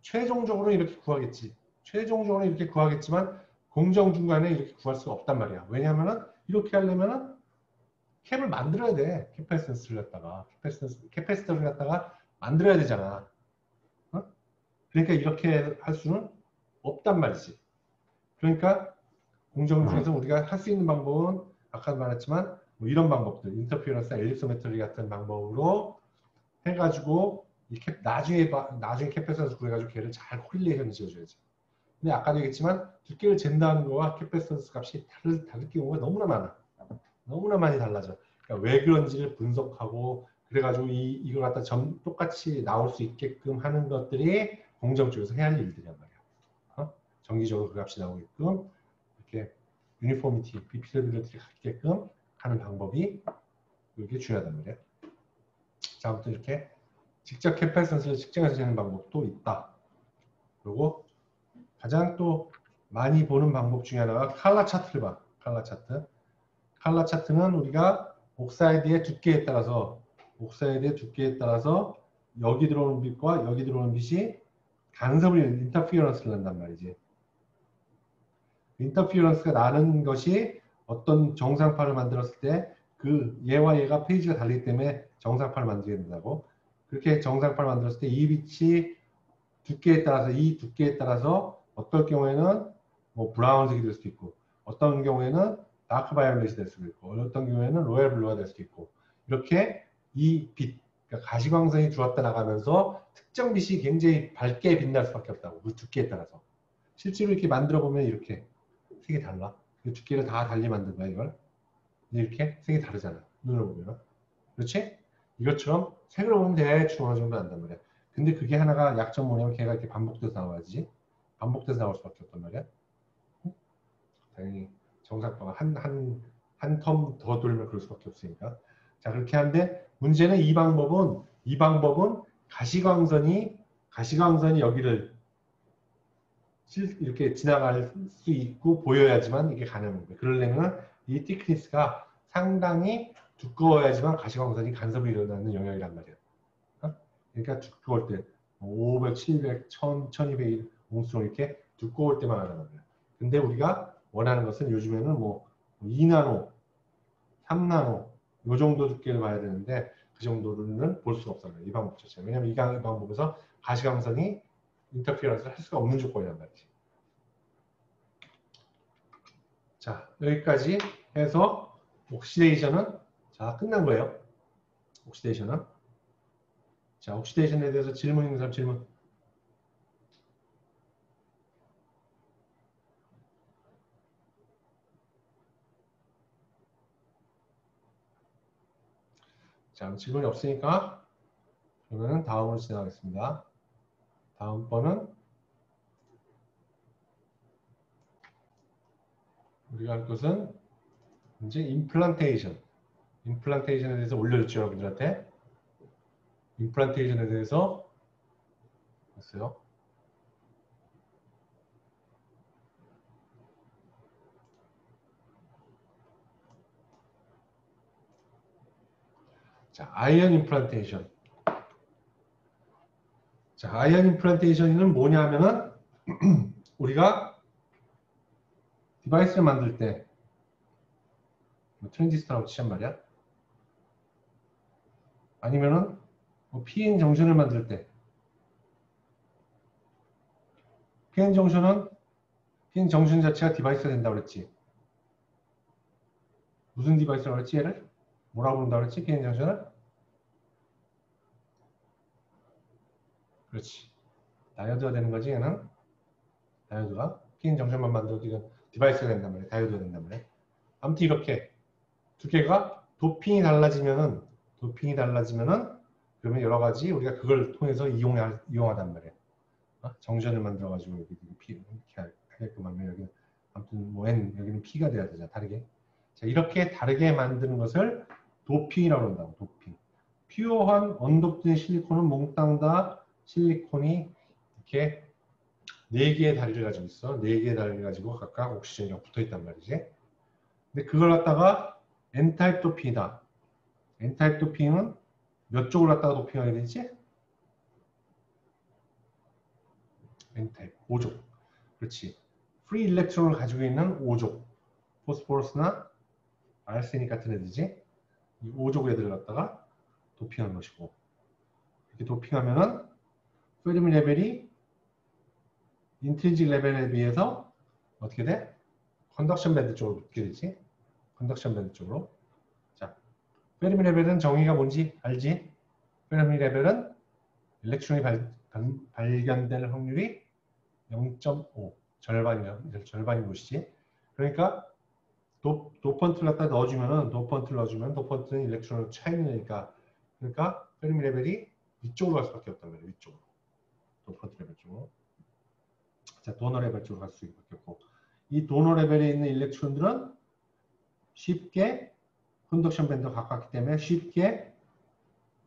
최종적으로 이렇게 구하겠지. 최종적으로 이렇게 구하겠지만 공정 중간에 이렇게 구할 수가 없단 말이야. 왜냐하면은 이렇게 하려면은 캡을 만들어야 돼. 캐패시턴스를 갖다가 캐패시터를 갖다가 만들어야 되잖아. 어? 그러니까 이렇게 할 수는 없단 말이지. 그러니까 공정 중에서 우리가 할 수 있는 방법은 아까 말했지만 뭐 이런 방법들, 인터피어런스, 엘립소메트리 같은 방법으로 해가지고 나중에 캐패시턴스 구해가지고 걔를 잘 코릴레이션을 지어줘야지. 근데 아까도 얘기했지만 두께를 잰다는 거와 캐패시턴스 값이 다를 경우가 너무나 많아. 너무나 많이 달라져. 그러니까 왜 그런지를 분석하고 그래가지고 이걸 갖다 똑같이 나올 수 있게끔 하는 것들이 공정 쪽에서 해야 할 일들이란 말이야. 정기적으로 그 값이 나오게끔 이렇게 유니포미티, 비피더빌리티를 갖게끔 하는 방법이 이게 중요하단 말이야. 자, 아무튼 이렇게 직접 캐패시턴스를 측정해서 재는 방법도 있다. 그리고 가장 또 많이 보는 방법 중에 하나가 칼라 차트를 봐. 칼라 차트. 칼라 차트는 우리가 옥사이드의 두께에 따라서 여기 들어오는 빛과 여기 들어오는 빛이 간섭을 인터피어런스를 한단 말이지. 인터피어런스가 나는 것이 어떤 정상파를 만들었을 때 그 얘와 얘가 페이지가 다르기 때문에 정상파를 만들게 된다고. 그렇게 정상파를 만들었을 때 이 빛이 두께에 따라서 이 두께에 따라서 어떨 경우에는 뭐 브라운색이 될 수도 있고 어떤 경우에는 다크 바이올렛이 될 수도 있고 어떤 경우에는 로얄 블루가 될 수도 있고 이렇게 이 빛, 그러니까 가시광선이 들어왔다 나가면서 특정 빛이 굉장히 밝게 빛날 수밖에 없다고. 그 두께에 따라서. 실제로 이렇게 만들어 보면 이렇게 색이 달라. 그 두께를 다 달리 만든 거야 이걸. 이렇게 색이 다르잖아. 눈으로 보면. 그렇지? 이것처럼 색으로 보면 대충 어느 정도 안단 말이야. 근데 그게 하나가 약점 뭐냐면 걔가 이렇게 반복돼서 나와야지. 반복돼서 나올 수밖에 없단 말이야. 당연히 정상파가 한 텀 더 돌면 그럴 수밖에 없으니까. 자, 그렇게 하는데 문제는 이 방법은 가시광선이 여기를 이렇게 지나갈 수 있고 보여야지만 이게 가능한 거예요. 그러려면 이 티크니스가 상당히 두꺼워야지만 가시광선이 간섭이 일어나는 영역이란 말이야. 어? 그러니까 두꺼울 때 500, 700, 1000, 1200 옹수록 이렇게 두꺼울 때만 하는 거야. 근데 우리가 원하는 것은 요즘에는 뭐 2나노, 3나노 요 정도 두께를 봐야 되는데 그 정도는 볼 수가 없어요. 이 방법 자체는. 왜냐면 이 방법에서 가시광선이 인터피어런스를 할 수가 없는 조건이란 말이지. 자, 여기까지 해서 옥시데이션은 자, 끝난 거예요. 옥시데이션은. 자, 옥시데이션에 대해서 질문 있는 사람 질문. 자, 질문이 없으니까 그러면 다음으로 지나가겠습니다. 다음 번은 우리가 할 것은 이제 임플란테이션에 대해서 올려줬죠, 여러분들한테. 임플란테이션에 대해서 했어요. 자, 아이언 임플란테이션. 자, 아이언 임플란테이션은 뭐냐면은 우리가 디바이스를 만들 때 뭐 트랜지스터라고 치란 말이야. 아니면은 뭐 PN 정션을 만들 때 PN 정션 자체가 디바이스가 된다고 그랬지. 무슨 디바이스라고 그랬지 얘를? 뭐라고 부른다고 그랬지? PN 정션을? 그렇지. 다이오드가 되는 거지 얘는. 다이오드가 PN 정션만 만들어도 이건 디바이스가 된단 말이야. 다이오드가 된단 말이야. 아무튼 이렇게 두 개가 도핑이 달라지면은 그러면 여러 가지 우리가 그걸 통해서 이용하단 말이야. 정전을 만들어가지고 여기 P 이렇게 하게끔 하면 여기 아무튼 뭐 N 여기는 P가 돼야 되잖아. 다르게. 자, 이렇게 다르게 만드는 것을 도핑이라고 한다고. 도핑. 퓨어한 언도프된 실리콘은 몽땅 다 실리콘이 이렇게 4개의 다리를 가지고 있어. 4개의 다리를 가지고 각각 옥시전이랑 붙어 있단 말이지. 근데 그걸 갖다가 N타입 도핑이다. N타입 도핑은 몇 쪽을 갖다가 도핑하게 되지? N타입 5족. 그렇지. 프리 일렉트론을 가지고 있는 5족. 포스포러스나 아르세닉 같은 애들이지. 이 5족 애들을 갖다가 도핑하는 것이고. 이렇게 도핑하면은 페르미 레벨이 인트린직 레벨에 비해서 어떻게 돼? 컨덕션 밴드 쪽으로 붙게 되지. 컨덕션 밴드 쪽으로. 자, 페르미 레벨은 정의가 뭔지 알지? 페르미 레벨은 일렉트론이 발견될 확률이 0.5 절반인 것이지. 그러니까 도펀트를 갖다 넣어주면 도펀트는 일렉트론을 차이니까 그러니까 페르미 레벨이 위쪽으로 갈 수밖에 없단 말이에요. 위쪽으로. 도펀트 레벨 쪽으로. 자, 도너 레벨 쪽으로 갈 수밖에 없고 이 도너 레벨에 있는 일렉트론들은 쉽게 컨덕션 밴드가 가깝기 때문에 쉽게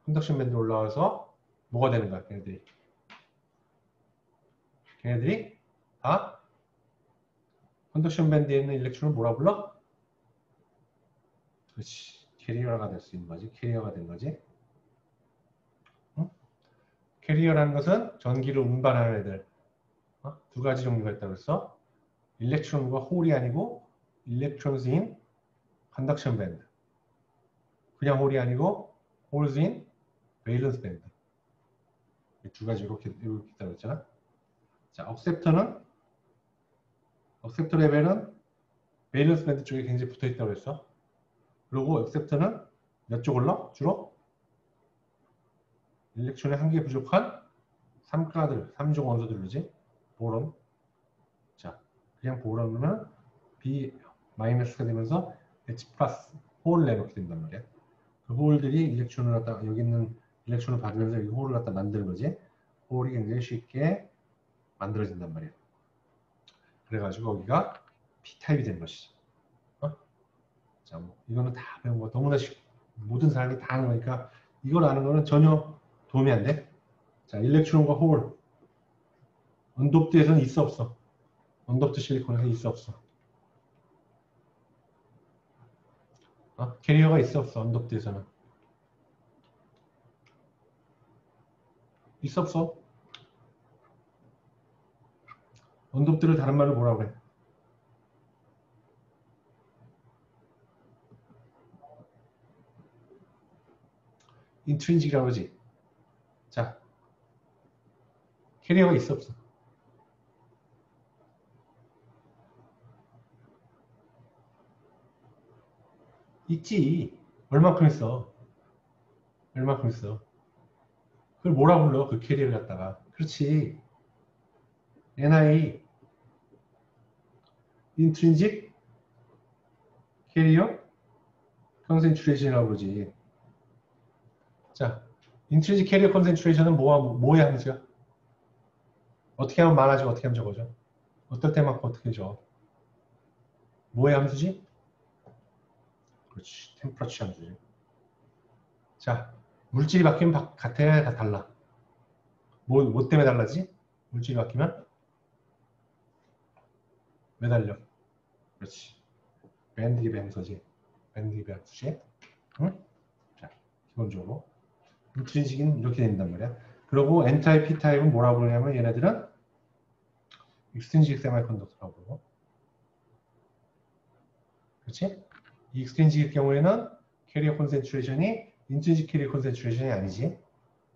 컨덕션 밴드 올라와서 뭐가 되는 거야, 걔네들이 다 컨덕션 밴드에 있는 일렉트론을 뭐라 불러? 그렇지. 캐리어가 될 수 있는 거지. 캐리어가 된 거지. 응? 캐리어라는 것은 전기를 운반하는 애들. 두 가지 종류가 있다고 했어. electron과 홀이 아니고 electrons in conduction band. 그냥 홀이 아니고 holes in valence band. 두 가지 이렇게 있다고 했잖아. 자, acceptor 레벨은 valence band 쪽에 굉장히 붙어 있다고 했어. 그리고 acceptor는 몇 쪽을 넣어? 주로 일렉트론의 한 개 부족한 3종 원소들이지. 보론. 자, 그냥 보론은 B-가 되면서 H 플러스 홀을 내놓게 된단 말이야. 그 홀들이 일렉트론을 갖다 여기 있는 일렉트론을 받으면서 이 홀을 갖다 만드는 거지. 홀이 굉장히 쉽게 만들어진단 말이야. 그래가지고 여기가 P-타입이 되는 것이지. 어? 자, 뭐 이거는 다 배운 거 너무나 모든 사람이 다 아는 거니까 이걸 아는 거는 전혀 도움이 안 돼. 자, 일렉트론과 홀. 언도프트에서는 있어 없어? 언도프트 실리콘에서 있어 없어? 캐리어가 있어 없어? 언도프트에서는 있어 없어? 언도프트를 다른 말로 뭐라고 그래? 인트린직이라고 그러지. 자, 캐리어가 있어 없어? 있지. 얼마큼 있어? 얼마큼 있어? 그걸 뭐라 불러? 그 캐리어를 갖다가. 그렇지. NI 인트린직 캐리어 컨센트레이션이라고 그러지. 자, 인트린직 캐리어 컨센트레이션은 뭐의 함수야? 어떻게 하면 많아지고 어떻게 하면 적어져? 어떨 때만큼 어떻게 적어? 뭐의 함수지? 그렇지. 템퍼러처 함수지. 자, 물질이 바뀌면 같아, 다 달라. 뭐 때문에 달라지? 물질이 바뀌면? 왜 달려? 그렇지. 밴드깁의 함수지. 밴드깁의 함수지. 응? 자, 기본적으로. 인트린직은 이렇게 된단 말이야. 그리고 N타입, P타입은 뭐라고 부르냐면 얘네들은 익스트린직 세미컨덕터라고 부르고. 그렇지? 이 익스트린직일 경우에는 캐리어 콘센트레이션이 인트린직 캐리어 콘센트레이션이 아니지.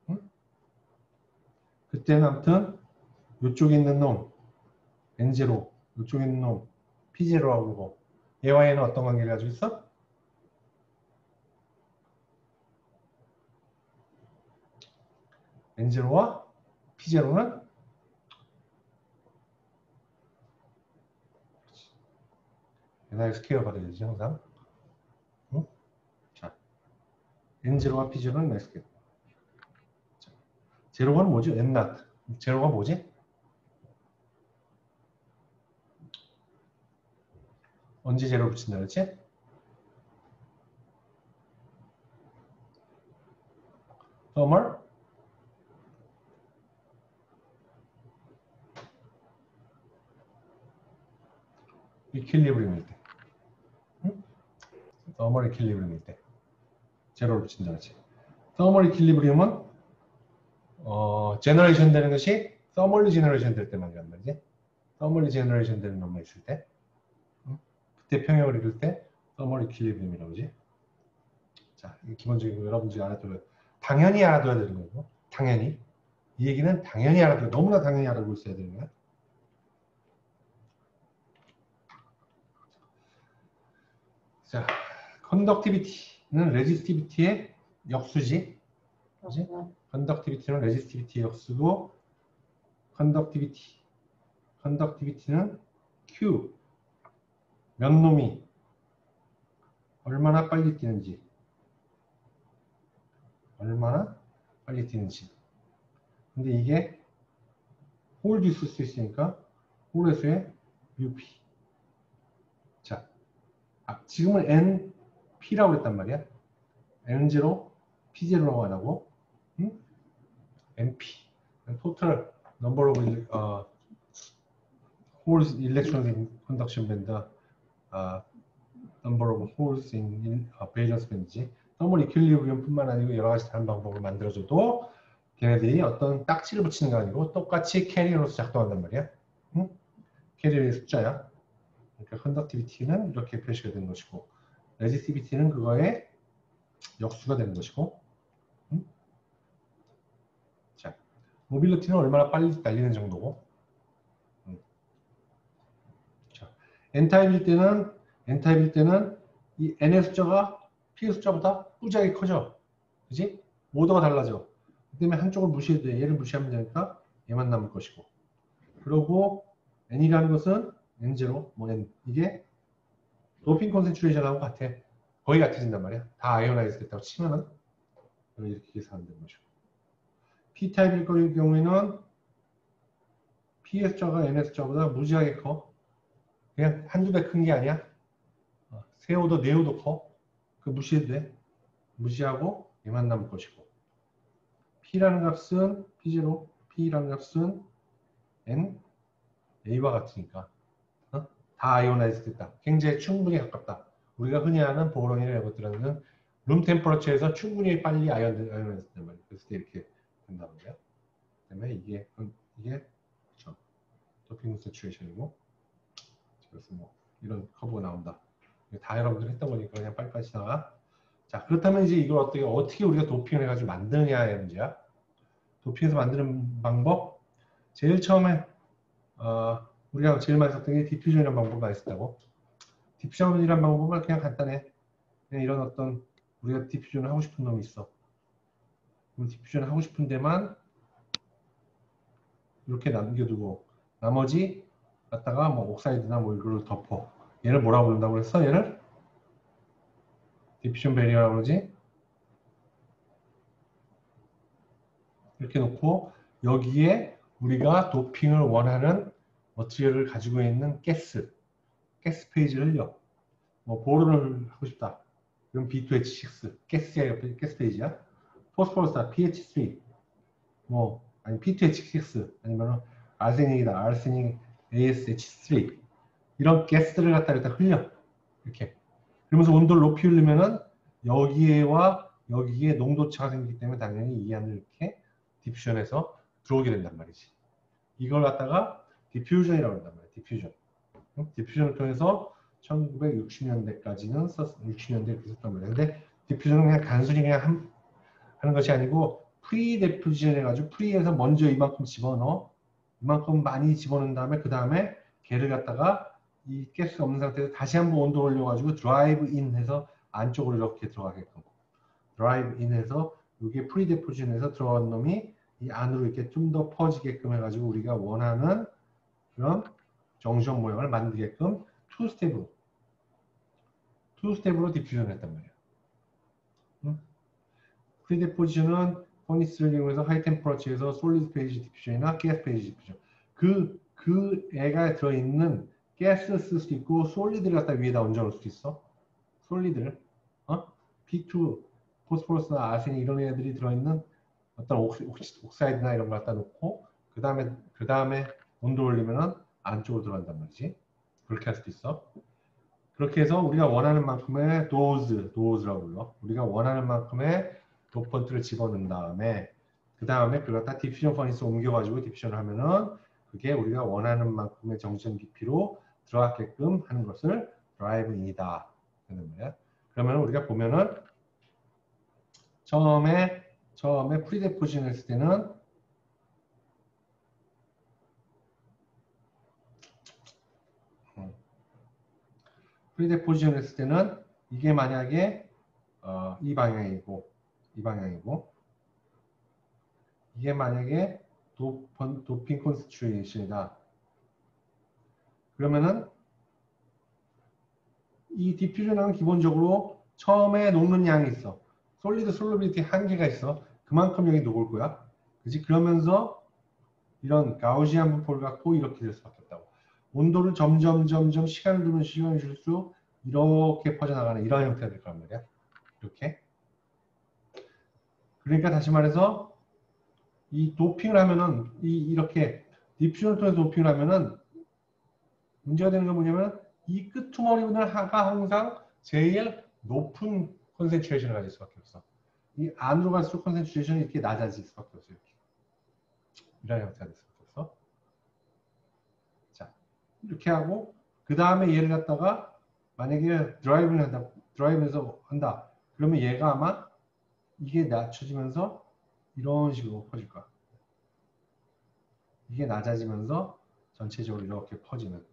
응? 그때는 아무튼 이쪽에 있는 놈 N0, 이쪽에 있는 놈 P0라고 부르고 얘와 얘는 어떤 관계를 가지고 있어? N0와 P0는 옛날에 스퀘어가 되지 항상. 응? 자, N0와 P0는 N스퀘어. 제로는 뭐지? N0. 제로가 뭐지? 언제 제로 붙인다 그랬지? thermal 이퀄리브리움일 때. 응? thermal 이퀄리브리움일 때. 제로를 붙인다 그랬지. thermal 이퀄리브리움은 제너레이션 되는 것이 thermally 제너레이션 될 때만이란 말이지. thermally 제너레이션 되는 놈만 있을 때. 응? 그때 평형을 이룰 때 thermal 이퀄리브리움이라고 하지. 자, 기본적인 거 여러분들이 알아둬야 당연히 알아둬야 되는 거고. 당연히. 이 얘기는 당연히 알아둬야 너무나 당연히 알아두고 있어야 되는 거야. 자, 컨덕티비티는 레지스티비티의 역수지. 그지? 컨덕티비티는 레지스티비티의 역수고 컨덕티비티는 Q 몇 놈이 얼마나 빨리 뛰는지 근데 이게 홀도 있을 수 있으니까 홀에서의 UP 자 지금은 NP라고 했단 말이야. N0 P0라고 안 하고 NP total number of holes electrons in conduction band number of holes in valence band지. thermal equilibrium 뿐만 아니고 여러 가지 다른 방법을 만들어줘도 걔네들이 어떤 딱지를 붙이는 게 아니고 똑같이 캐리어로서 작동한단 말이야. 응? 캐리어의 숫자야. 그러니까 컨덕티비티는 이렇게 표시가 되는 것이고 레지스티비티는 그거의 역수가 되는 것이고 자, 모빌리티는 얼마나 빨리 달리는 정도고 자, N타입일 때는 이 N의 숫자가 P의 숫자보다 꾸작이 커져. 그지? 오더가 달라져. 그 때문에 한쪽을 무시해도 돼. 얘를 무시하면 되니까 얘만 남을 것이고. 그리고 N이라는 것은 N0, 뭐 N. 이게 도핑 콘센트레이션하고 같아. 거의 같아진단 말이야. 다 아이오나이즈 됐다고 치면은 이렇게 계산되는 것이고. P타입일 경우에는 P의 숫자가 N의 숫자보다 무지하게 커. 그냥 한두 배 큰 게 아니야. 세 오더, 네 오더 커. 그 무시해도 돼. 무시하고 얘만 남을 것이고. P라는 값은 P0, P라는 값은 N, A와 같으니까 다 아이오나이즈 됐다. 굉장히 충분히 가깝다. 우리가 흔히 아는 보론이나 이런 것들은 룸 템퍼러처에서 충분히 빨리 아이오나이즈 된단 말이에요. 그래서 이렇게 된단 말이에요. 그다음에 이게 그렇죠. 도핑 세츄레이션이고 그래서 뭐 이런 커브가 나온다. 다 여러분들 했던 거니까 그냥 빨리빨리 지나가. 자, 그렇다면 이제 이걸 어떻게 우리가 도핑을 해가지고 만드느냐의 문제야. 도핑해서 만드는 방법. 제일 처음에 우리가 제일 많이 썼던 게 디퓨전이라는 방법을 많이 썼다고. 디퓨전이라는 방법은 그냥 간단해. 그냥 이런 어떤 우리가 디퓨전을 하고 싶은 놈이 있어. 그럼 디퓨전을 하고 싶은 데만 이렇게 남겨두고 나머지 갖다가 뭐 옥사이드나 뭐 이걸 덮어. 얘를 뭐라고 부른다고 그랬어? 얘를 디퓨전 베리어라고 그러지? 이렇게 놓고 여기에 우리가 도핑을 원하는 머티리얼을 가지고 있는 가스 페이지를 흘려. 뭐 보론을 하고 싶다. 그럼 B2H6 가스 페이지야. 포스포러스다 PH3 뭐 아니 P2H6 아니면 아르세닉이다 아르세닉 ASH3 이런 가스를 갖다 여기다 흘려. 이렇게. 그러면서 온도를 높이 흘리면은 여기에와 여기에 농도차가 생기기 때문에 당연히 이 안을 이렇게 디퓨전해서 들어오게 된단 말이지. 이걸 갖다가 디퓨전이라고 한단 말이야. 디퓨전. 디퓨전을 통해서 1960년대까지는 60년대에 썼단 말이야. 근데 디퓨전은 그냥 단순히 그냥 하는 것이 아니고 프리 디퓨전 해가지고 프리에서 먼저 이만큼 집어넣어. 이만큼 많이 집어넣은 다음에 그 다음에 걔를 갖다가 이 가스가 없는 상태에서 다시 한번 온도 올려가지고 드라이브 인 해서 안쪽으로 이렇게 들어가게끔. 드라이브 인 해서 이게 프리 디퓨전에서 들어간 놈이 이 안으로 이렇게 좀 더 퍼지게끔 해가지고 우리가 원하는 그런 정션 모양을 만들게끔 투 스텝으로 디퓨전을 했단 말이야. 프리 디퓨전은 퍼니스를 이용해서 하이 템퍼러처에서 솔리드 페이지 디퓨전이나 가스 페이지 디퓨전. 그 애가 들어있는 가스 쓸 수도 있고 솔리드를 갖다 위에다 얹어놓을 수도 있어. 솔리드를 P2 포스포러스나 아세닉 이런 애들이 들어있는 어떤 옥사이드나 이런 걸 갖다 놓고 그 다음에 온도 올리면은 안쪽으로 들어간단 말이지. 그렇게 할 수도 있어. 그렇게 해서 우리가 원하는 만큼의 도즈라고 불러. 우리가 원하는 만큼의 도펀트를 집어넣은 다음에 그 다음에 그걸 갖다 디퓨전 퍼니스 옮겨가지고 디퓨전을 하면은 그게 우리가 원하는 만큼의 정전 깊이로 들어가게끔 하는 것을 드라이브 인이다. 그러면 우리가 보면은 처음에 프리데포지션 했을 때는 이게 만약에 이 방향이고 이게 만약에 도핑 콘센트레이션이다. 그러면은 이 디퓨전은 기본적으로 처음에 녹는 양이 있어. 솔리드 솔루빌리티 한계가 있어. 그만큼 여기 녹을 거야. 그치? 그러면서 이런 가우시안 분포를 갖고 이렇게 될 수밖에 없다고. 온도를 점점 시간을 두면 시간이 줄수록 이렇게 퍼져나가는 이런 형태가 될 거란 말이야. 이렇게. 그러니까 다시 말해서 이 도핑을 하면은 이렇게 디퓨전을 통해서 도핑을 하면은 문제가 되는 건 뭐냐면 이 끄트머리가 항상 제일 높은 컨센트레이션을 가질 수밖에 없어. 이 안으로 갈수록 컨센트레이션이 이렇게 낮아질 수밖에 없어. 이렇게. 이런 형태가 될 수밖에 없어. 자, 이렇게 하고 그 다음에 얘를 갖다가 만약에 드라이브에서 한다. 그러면 얘가 아마 이게 낮춰지면서 이런 식으로 퍼질 거야. 이게 낮아지면서 전체적으로 이렇게 퍼지는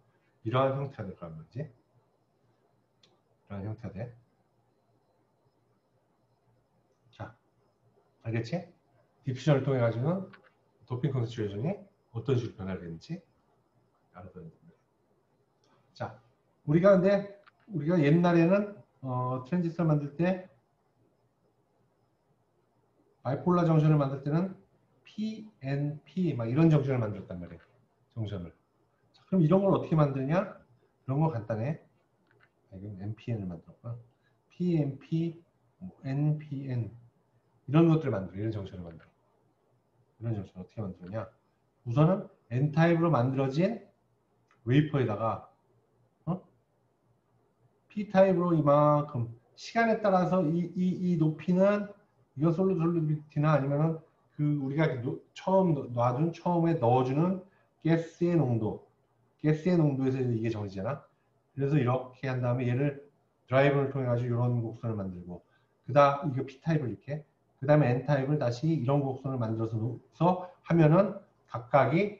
이러한 형태가 될 거란 말이지. 이런 형태가 돼. 자, 알겠지? 디퓨전을 통해 가지고는 도핑 컨센트레이션이 어떤 식으로 변화를 되는지 알아둬야 됩니다. 자, 우리가 옛날에는 트랜지스터 만들 때 바이폴라 정션을 만들 때는 PNP 막 이런 정션을 만들었단 말이에요. 정션을. 자, 그럼 이런 걸 어떻게 만드냐? 그런 거 간단해. 이건 NPN을 만들었구나. PNP, NPN 이런 것들을 만들어. 이런 정션을 만들어. 이런 정션 어떻게 만드느냐? 우선은 N타입으로 만들어진 웨이퍼에다가 P타입으로 이만큼 시간에 따라서 이 높이는 이거 솔루비티나 아니면은 그 우리가 처음에 넣어주는 가스의 농도에서 이게 정해지잖아. 그래서 이렇게 한 다음에 얘를 드라이브를 통해 가지고 이런 곡선을 만들고 그다음 이거 P타입을 이렇게 그 다음에 N타입을 다시 이런 곡선을 만들어서 하면은 각각이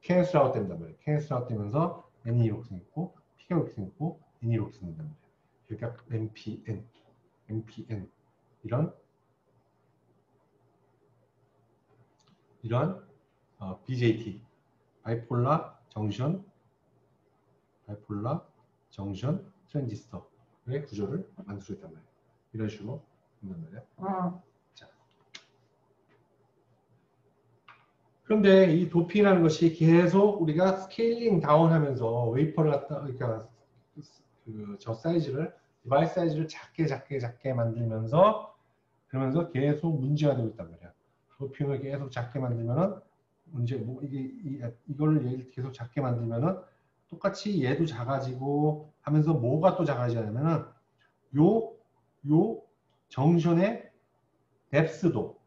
캔슬 아웃 된단 말이에요. 캔슬 아웃 되면서 N이 이렇게 생겼고 P가 이렇게 생겼고 N이 이렇게 생긴단 말이에요. 그러니까 NPN 이런 BJT 바이폴라 정션 트랜지스터의 구조를 만들 수 있단 말이에요. 이런 식으로 한단 말이에요. 자. 그런데 이 도핑이라는 것이 계속 우리가 스케일링 다운 하면서 웨이퍼를 갖다 그러니까 저 사이즈를 디바이스 사이즈를 작게 만들면서 그러면서 계속 문제가 되고 있단 말이야. 도핑을 계속 작게 만들면은 문제 이걸 계속 작게 만들면은 똑같이 얘도 작아지고 하면서 뭐가 또 작아지냐면은 요 정션의 뎁스도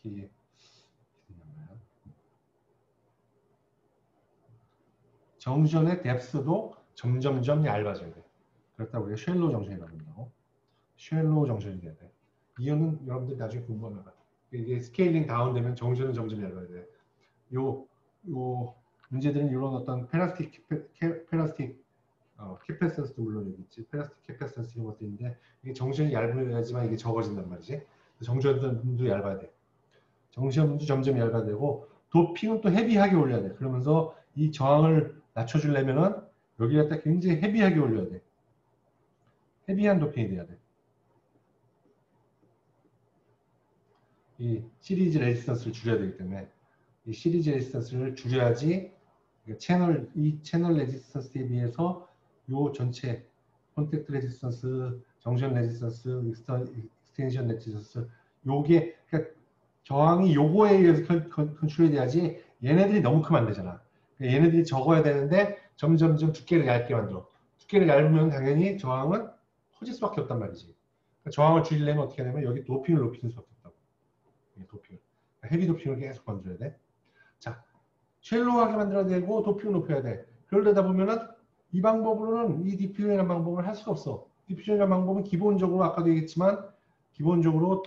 이렇게 정션의 뎁스도 점점점 얇아져야 돼. 그렇다고 우리가 쉘로우 정션이라고 한다고. 쉘로우 정션이 돼야 돼. 이거는 여러분들 나중에 공부하면 이게 스케일링 다운 되면 정션은 점점 얇아야 돼. 요 문제들은 이런 어떤 페라스틱 캐패시턴스도 물론 여기 있지. 페라스틱 캐패시턴스 이런 것들인데 이게 정션이 얇아야지만 이게 적어진단 말이지. 정션도 얇아야 돼. 정션도 점점 얇아야 되고 도핑은 또 헤비하게 올려야 돼. 그러면서 이 저항을 낮춰주려면은 여기 갖다 굉장히 헤비하게 올려야 돼. 헤비한 도핑이 돼야 돼. 이 시리즈 레지스턴스를 줄여야 되기 때문에 이 시리즈 레지스턴스를 줄여야지 이 채널 레지스턴스에 비해서 요 전체 콘택트 레지스턴스, 정션 레지스턴스, 익스텐션 레지스턴스 요게 그러니까 저항이 요거에 의해서 컨트롤이 돼야지 얘네들이 너무 크면 안 되잖아. 그러니까 얘네들이 적어야 되는데 점점점 두께를 얇게 만들어. 두께를 얇으면 당연히 저항은 커질 수밖에 없단 말이지. 그러니까 저항을 줄이려면 어떻게 하냐면 여기 도핑을 높이는 수밖에 없다고. 도핑을. 헤비 도핑을 계속 만들어야 돼. 자, 쉘로우하게 만들어야 되고 도핑을 높여야 돼. 그러려다 보면은 이 방법으로는 이 디퓨전이라는 방법을 할 수가 없어. 디퓨전이라는 방법은 기본적으로 아까도 얘기했지만 기본적으로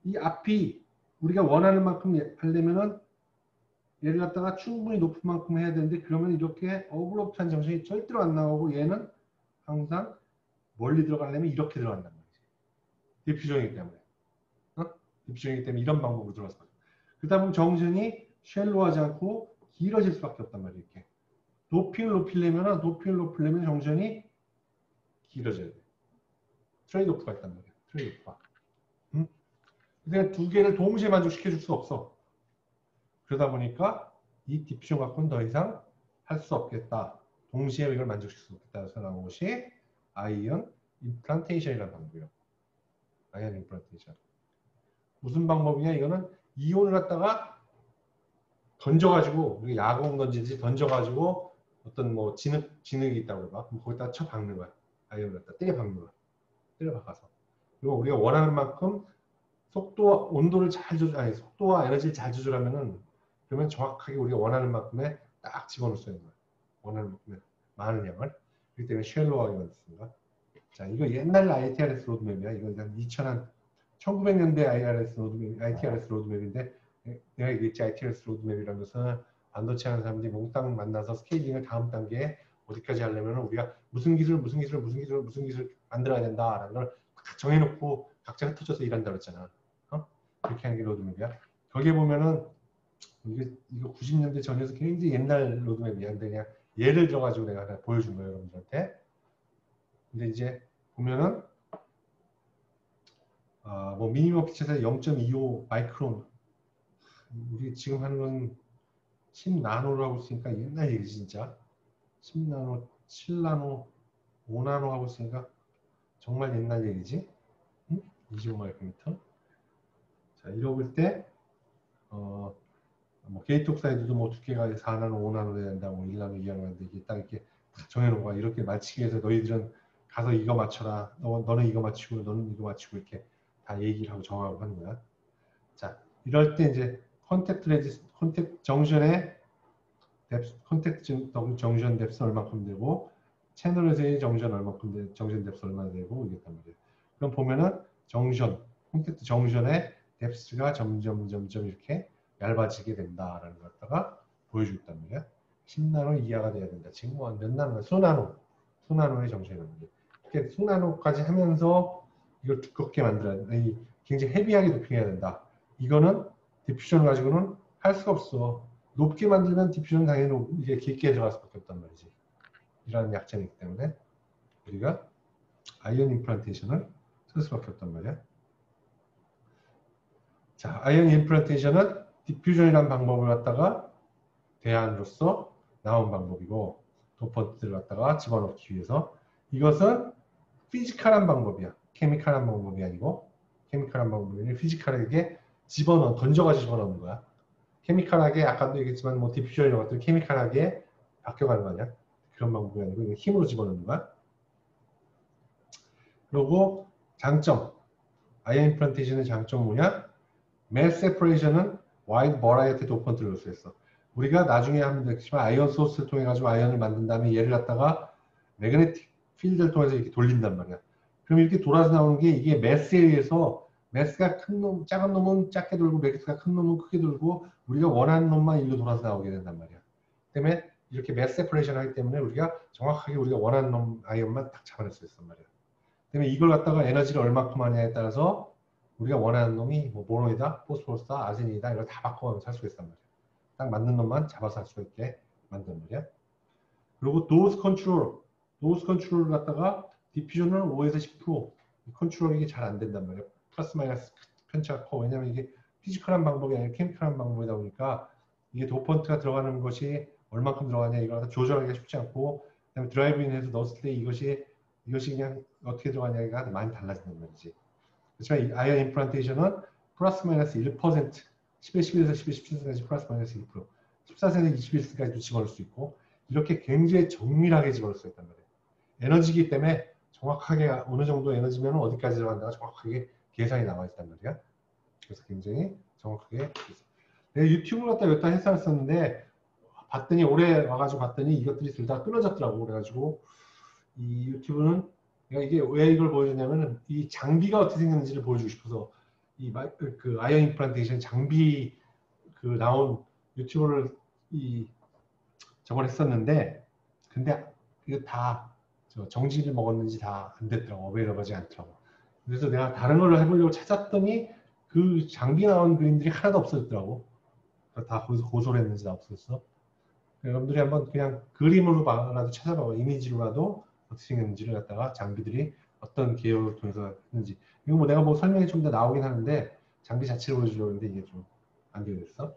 이 앞이 우리가 원하는 만큼 하려면은 얘를 갖다가 충분히 높은 만큼 해야 되는데 그러면 이렇게 어브롭트한 정션이 절대로 안 나오고 얘는 항상 멀리 들어가려면 이렇게 들어간단 말이지. 디퓨전이기 때문에. 디퓨전이기 때문에 이런 방법으로 들어가서 그러다 보면 정션이 쉘로하지 않고 길어질 수밖에 없단 말이에요. 이렇게. 도핑을 높이려면 정션이 길어져야 돼. 트레이드오프가 있단 말이에요. 트레이드오프가. 근데 두 개를 동시에 만족시켜줄 수가 없어. 그러다 보니까 이 디퓨전 갖고는 더 이상 할 수 없겠다. 동시에 이걸 만족시킬 수 없겠다. 그래서 나온 것이 아이언 임플란테이션이라는 방법이에요. 아이언 임플란테이션. 무슨 방법이냐? 이거는 이온을 갖다가 던져가지고 야구공 던지듯이 던져가지고 어떤 뭐 진흙이 있다고 해봐. 그럼 거기다 쳐 박는 거야. 아이언을 갖다 때려 박는 거야. 때려 박아서. 그리고 우리가 원하는 만큼 속도와 온도를 잘 조절, 속도와 에너지를 잘 조절하면은 그러면 정확하게 우리가 원하는 만큼의 딱 집어넣을 수 있는 거야. 원하는 만큼의 많은 양을. 그렇기 때문에 쉘로하게 만들었습니다. 자, 이거 옛날 ITRS 로드맵이야. 이거 한 1900년대 ITRS 로드맵인데 내가 얘기했지 ITRS 로드맵이라는 것은 반도체 하는 사람들이 몽땅 만나서 스케일링을 다음 단계에 어디까지 하려면 우리가 무슨 기술 만들어야 된다라는 걸 딱 정해놓고 각자 흩어져서 일한다 그랬잖아. 그렇게 하는 게 로드맵이야. 거기에 보면은 이거 90년대 전에서 굉장히 옛날 로드맵이야. 근데 그냥 예를 들어가지고 내가 하나 보여준 거예요, 여러분들한테. 근데 이제 보면은 뭐 미니멈 피처에서 0.25 마이크론, 우리 지금 하는 건 10나노를 하고 있으니까 옛날 얘기지 진짜. 10나노, 7나노, 5나노 하고 있으니까 정말 옛날 얘기지. 25 마이크로미터. 자, 이러고 볼 때 뭐 게이트 옥사이드도 뭐 두께가 4나노, 5나노 돼야 된다, 뭐 1나노, 2나노 된다, 이게 딱 이렇게 정해놓은 거야. 이렇게 맞추기 위해서 너희들은 가서 이거 맞춰라. 너는 이거 맞추고, 너는 이거 맞추고 이렇게 다 얘기를 하고 정하고 하는 거야. 자, 이럴 때 이제 컨택트 정션의 컨택트 정션 뎁스 얼마큼 되고 채널에서의 정션 얼마큼 돼, 정션 뎁스 얼마나 되고 이랬단 말이에요. 그럼 보면은 컨택트 정션의 뎁스가 점점 이렇게 얇아지게 된다라는 걸 갖다가 보여주고 있단 말이야. 10나노 이하가 돼야 된다. 지금 뭐 몇 나노야? 수나노의 정션이라는 게. 이렇게 수나노까지 하면서 이걸 두껍게 만들어야 돼. 굉장히 헤비하게 도핑해야 된다. 이거는 디퓨전을 가지고는 할 수가 없어. 높게 만들면 디퓨전 당연히 이게 깊게 들어갈 수밖에 없단 말이지. 이라는 약점이기 때문에 우리가 아이언 임플란테이션을 쓸 수밖에 없단 말이야. 자, 아이언 임플란테이션은 디퓨전이라는 방법을 갖다가 대안으로서 나온 방법이고 도퍼트를 갖다가 집어넣기 위해서 이것은 피지컬한 방법이야. 케미컬한 방법이 아니고 케미컬한 방법이 피지컬하게 던져가지고 집어넣는 거야. 케미컬하게 아까도 얘기했지만 뭐 디퓨전 이런 것들 케미컬하게 바뀌어가는 거 아니야? 그런 방법이 아니고 힘으로 집어넣는 거야. 그리고 장점, 아이언 임플란테이션의 장점은 뭐냐? 매스 세퍼레이션은 와이드 버라이어티 도펀트를 넣을 수 있어. 우리가 나중에 하면 되겠지만 아이언 소스를 통해 가지고 아이언을 만든 다음에 얘를 갖다가 매그네틱 필드를 통해서 이렇게 돌린단 말이야. 그럼 이렇게 돌아서 나오는 게 이게 매스에 의해서 매스가 큰 놈, 작은 놈은 작게 돌고 매스가 큰 놈은 크게 돌고 우리가 원하는 놈만 일로 돌아서 나오게 된단 말이야. 때문에 이렇게 매스 세퍼레이션 하기 때문에 우리가 정확하게 우리가 원하는 놈 아이언만 딱 잡아낼 수 있단 말이야. 때문에 이걸 갖다가 에너지를 얼마큼 하냐에 따라서 우리가 원하는 놈이 뭐 모노이다, 포스포러스다, 아르제닌이다 이걸 다 바꿔가면서 할 수가 있단 말이야. 딱 맞는 놈만 잡아서 할 수가 있게 만든 말이야. 그리고 도스 컨트롤을 갖다가 디퓨전은 5에서 10% 컨트롤이 이게 잘 안 된단 말이야. 플러스 마이너스 편차가 커. 왜냐면 이게 피지컬한 방법이 아니라 케미컬한 방법이다 보니까 이게 도펀트가 들어가는 것이 얼만큼 들어가냐 이걸 조절하기가 쉽지 않고 그다음에 드라이브인해서 넣었을 때 이것이 그냥 어떻게 들어가냐가 많이 달라진단 말이지. 그렇지만 이 아이언 임플란테이션은 플러스 마이너스 1%, 10에 11에서 10에 17까지 플러스 마이너스 1%, 14세에서 21세까지도 집어넣을 수 있고 이렇게 굉장히 정밀하게 집어넣을 수 있단 말이에요. 에너지이기 때문에 정확하게 어느 정도 에너지면 어디까지 들어간다가 정확하게 계산이 나와 있단 말이야. 그래서 굉장히 정확하게 내가 유튜브를 갖다 여기다 해설했었는데 봤더니 올해 와가지고 봤더니 이것들이 둘 다 끊어졌더라고. 그래가지고 이 유튜브는 내가 이게 왜 이걸 보여주냐면은 이 장비가 어떻게 생겼는지를 보여주고 싶어서 그 아이언 임플란테이션 장비 그 나온 유튜브를 저걸 했었는데 근데 이거 다 정지를 먹었는지 다 안 됐더라고. 어베이러블하지 않더라고. 그래서 내가 다른 걸 해보려고 찾았더니 그 장비 나온 그림들이 하나도 없어졌더라고. 다 거기서 고소를 했는지 다 없었어. 여러분들이 한번 그냥 그림으로라도 찾아봐. 이미지로라도 어떻게 생겼는지를 갖다가 장비들이 어떤 계열을 통해서 했는지. 이거 뭐 내가 뭐 설명이 좀 더 나오긴 하는데 장비 자체를 보여주려고 했는데 이게 좀 안 되겠어.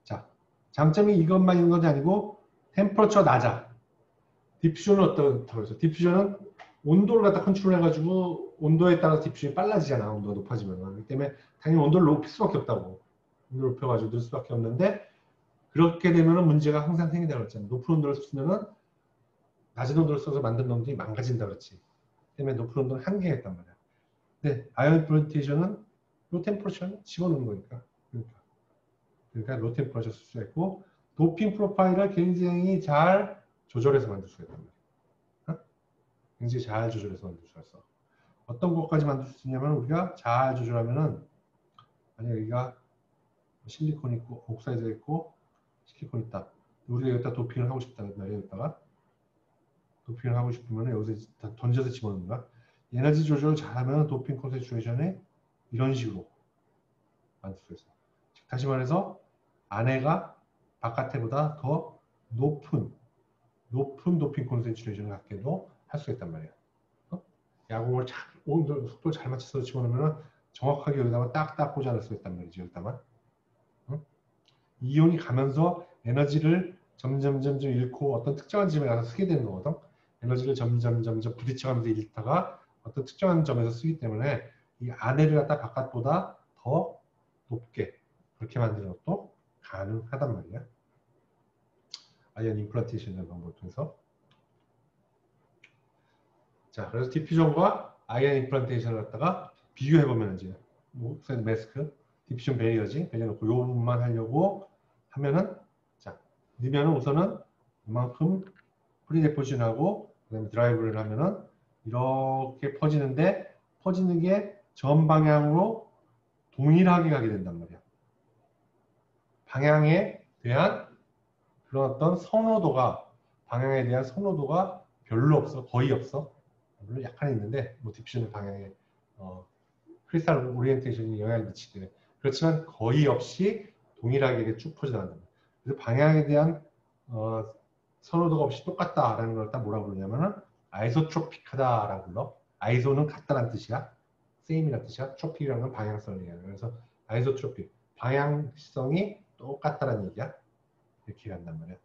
자, 장점이 이것만 있는 것이 아니고 템퍼러처 낮아. 디퓨전은 어떻다고 해서 디퓨전은 온도를 갖다 컨트롤해가지고 온도에 따라서 디퓨전이 빨라지잖아. 온도가 높아지면. 그렇기 때문에 당연히 온도를 높일 수밖에 없다고. 온도를 높여가지고 넣을 수밖에 없는데 그렇게 되면은 문제가 항상 생긴다고 그랬잖아. 높은 온도를 쓰면은 낮은 온도를 써서 만든 놈들이 망가진다 그랬지. 때문에 높은 온도는 한계가 있단 말이야. 근데 아이언 임플란테이션은 이 템퍼러처는 집어넣는 거니까. 그러니까. 그러니까 로 템퍼러처 쓸 수가 있고 도핑 프로파일을 굉장히 잘 조절해서 만들 수가 있단 말이에요. 어? 굉장히 잘 조절해서 만들 수가 있어. 어떤 것까지 만들 수 있냐면 우리가 잘 조절하면은 만약 여기가 실리콘 있고 옥사이드가 있고 실리콘 있다. 우리가 여기다 도핑을 하고 싶다는 말이에요. 여기다가 도핑을 하고 싶으면 여기서 던져서 집어넣는 거야. 에너지 조절을 잘하면 도핑 콘센트레이션이 이런 식으로 만들 수 있어요. 다시 말해서 안에가 바깥에보다 더 높은 도핑 콘센트레이션을 갖게도 할 수 있단 말이에요. 어? 야구공을 속도를 잘 맞춰서 집어넣으면 정확하게 여기다가 딱딱 꽂아낼 수 있단 말이죠. 여기다가 어? 이온이 가면서 에너지를 점점 잃고 어떤 특정한 지점에 가서 쓰게 되는 거거든. 에너지를 점점 부딪혀가면서 잃다가 어떤 특정한 점에서 쓰기 때문에 이 안에를 갖다 바깥보다 더 높게 그렇게 만드는 것도 가능하단 말이야. 아이언 임플란테이션이라는 방법을 통해서. 자, 그래서 디퓨전과 아이언 임플란테이션을 갖다가 비교해보면 이제 옥사이드 마스크, 디퓨전 베리어지, 배려놓고 요 부분만 하려고 하면은 자, 넣으면은 우선은 이만큼 프리데포지션하고 그다음에 드라이브를 하면은 이렇게 퍼지는데 퍼지는 게 전 방향으로 동일하게 가게 된단 말이야. 방향에 대한 그런 어떤 선호도가 방향에 대한 선호도가 별로 없어. 거의 없어. 물론 약간 있는데 뭐 디퓨전 방향에 크리스탈 오리엔테이션이 영향을 미치게 돼. 그렇지만 거의 없이 동일하게 쭉 퍼져나간다. 그래서 방향에 대한 선호도가 없이 똑같다라는 걸 딱 뭐라 부르냐면은 아이소트로픽하다라고 불러. 아이소는 같다라는 뜻이야. 세임이라는 뜻이야. 트로픽이라는 건 방향성을 얘기하는. 그래서 아이소트로픽 방향성이 똑같다라는 얘기야. 이렇게 간단 말이야.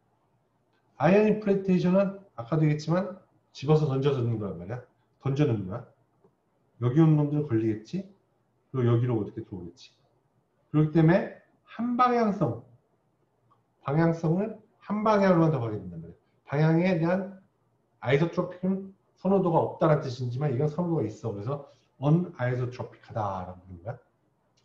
아이언 임플란테이션은 아까도 얘기했지만 집어서 던져서 넣는 거란 말이야. 던져 넣는 거야. 여기 온 놈들 걸리겠지. 그리고 여기로 어떻게 들어오겠지. 그렇기 때문에 방향성을 한 방향으로만 더 가게 된단 말이야. 방향에 대한 아이소트로픽은 선호도가 없다는 뜻이지만 이건 선호도가 있어. 그래서 언아이소트로픽하다라고 부르는 거야.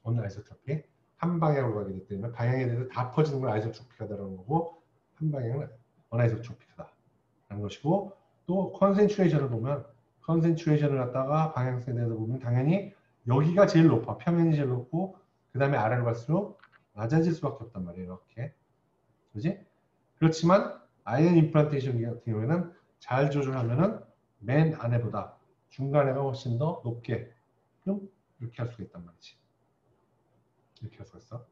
언아이소트로픽. 한 방향으로 가게 되기 때문에 방향에 대해서 다 퍼지는 걸 아이소트로픽하다라는 거고 한 방향은 언아이소트로픽하다라는 것이고 또 컨센트레이션을 보면 컨센트레이션을 갖다가 방향성에 대해서 보면 당연히 여기가 제일 높아. 표면이 제일 높고 그 다음에 아래로 갈수록 낮아질 수밖에 없단 말이에요. 이렇게. 그지? 그렇지만 아이언 임플란테이션 같은 경우에는 잘 조절하면은 맨 안에보다 중간에가 훨씬 더 높게 이렇게 할 수가 있단 말이지. 이렇게 할 수가 있어.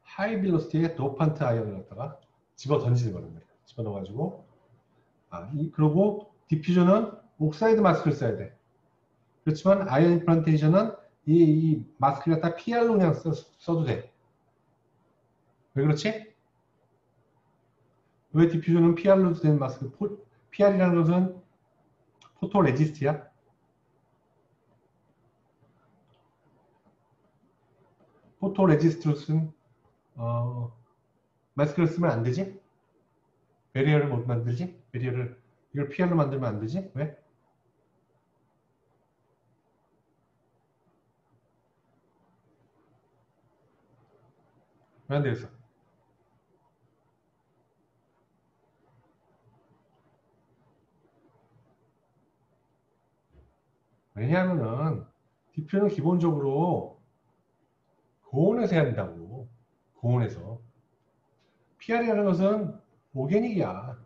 하이 빌로시티의 도판트 아이언을 갖다가 집어 던지는 거란 말이야. 집어 넣어가지고 그리고 디퓨전은 옥사이드 마스크를 써야 돼. 그렇지만 아이언 임플란테이션은 이 마스크를 갖다 PR로 그냥 써도 돼. 왜 그렇지? 왜 디퓨전은 PR로 된 마스크? PR이라는 것은 포토 레지스트야. 포토 레지스트로 쓴 마스크를 쓰면 안 되지? 베리어를 못 만들지? 이걸 PR로 만들면 안 되지? 왜? 왜 안 되겠어? 왜냐하면은 디퓨전은 기본적으로 고온에서 해야 된다고. 고온에서. PR이라는 것은 오게닉이야.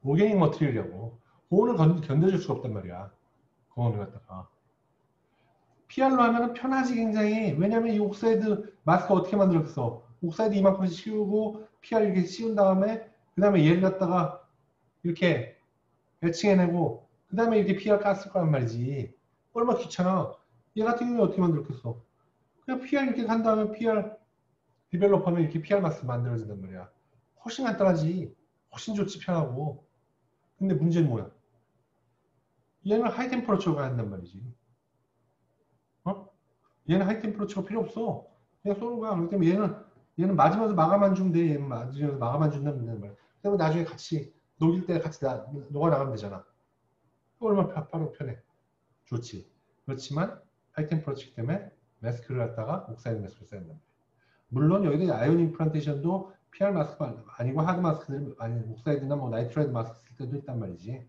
오게닉 머티리얼이라고. 고온을 견뎌줄 수가 없단 말이야. 고온을 갖다가. PR로 하면 편하지 굉장히. 왜냐면 이 옥사이드 마스크 어떻게 만들었어? 옥사이드 이만큼씩 씌우고 PR 이렇게 씌운 다음에 그 다음에 얘를 갖다가 이렇게 매칭해내고 그 다음에 이렇게 PR 깠을 거란 말이지. 얼마나 귀찮아. 얘 같은 경우는 어떻게 만들었겠어? 그냥 PR 이렇게 간 다음에 PR 디벨롭하면 이렇게 PR 마스크 만들어진단 말이야. 훨씬 간단하지. 훨씬 좋지 편하고. 근데 문제는 뭐야? 얘는 하이 템퍼러처로 가야 한단 말이지. 어? 얘는 하이 템퍼러처가 필요 없어. 그냥 쏘는 거야. 그렇기 때문에 얘는 맞으면서 마감만 주면 돼. 얘는 맞으면서 마감만 준다는 말이야. 그러면 나중에 같이 녹일 때 같이 녹아 나가면 되잖아. 얼마나 바로 편해. 좋지. 그렇지만 하이 템퍼러처기 때문에 마스크를 갖다가 옥사이드 마스크를 써야 된다. 물론 여기도 아이온 임플란테이션도 PR 마스크 아니고 하드 마스크들 아니 옥사이드나 뭐 나이트라이드 마스크 쓸 때도 있단 말이지.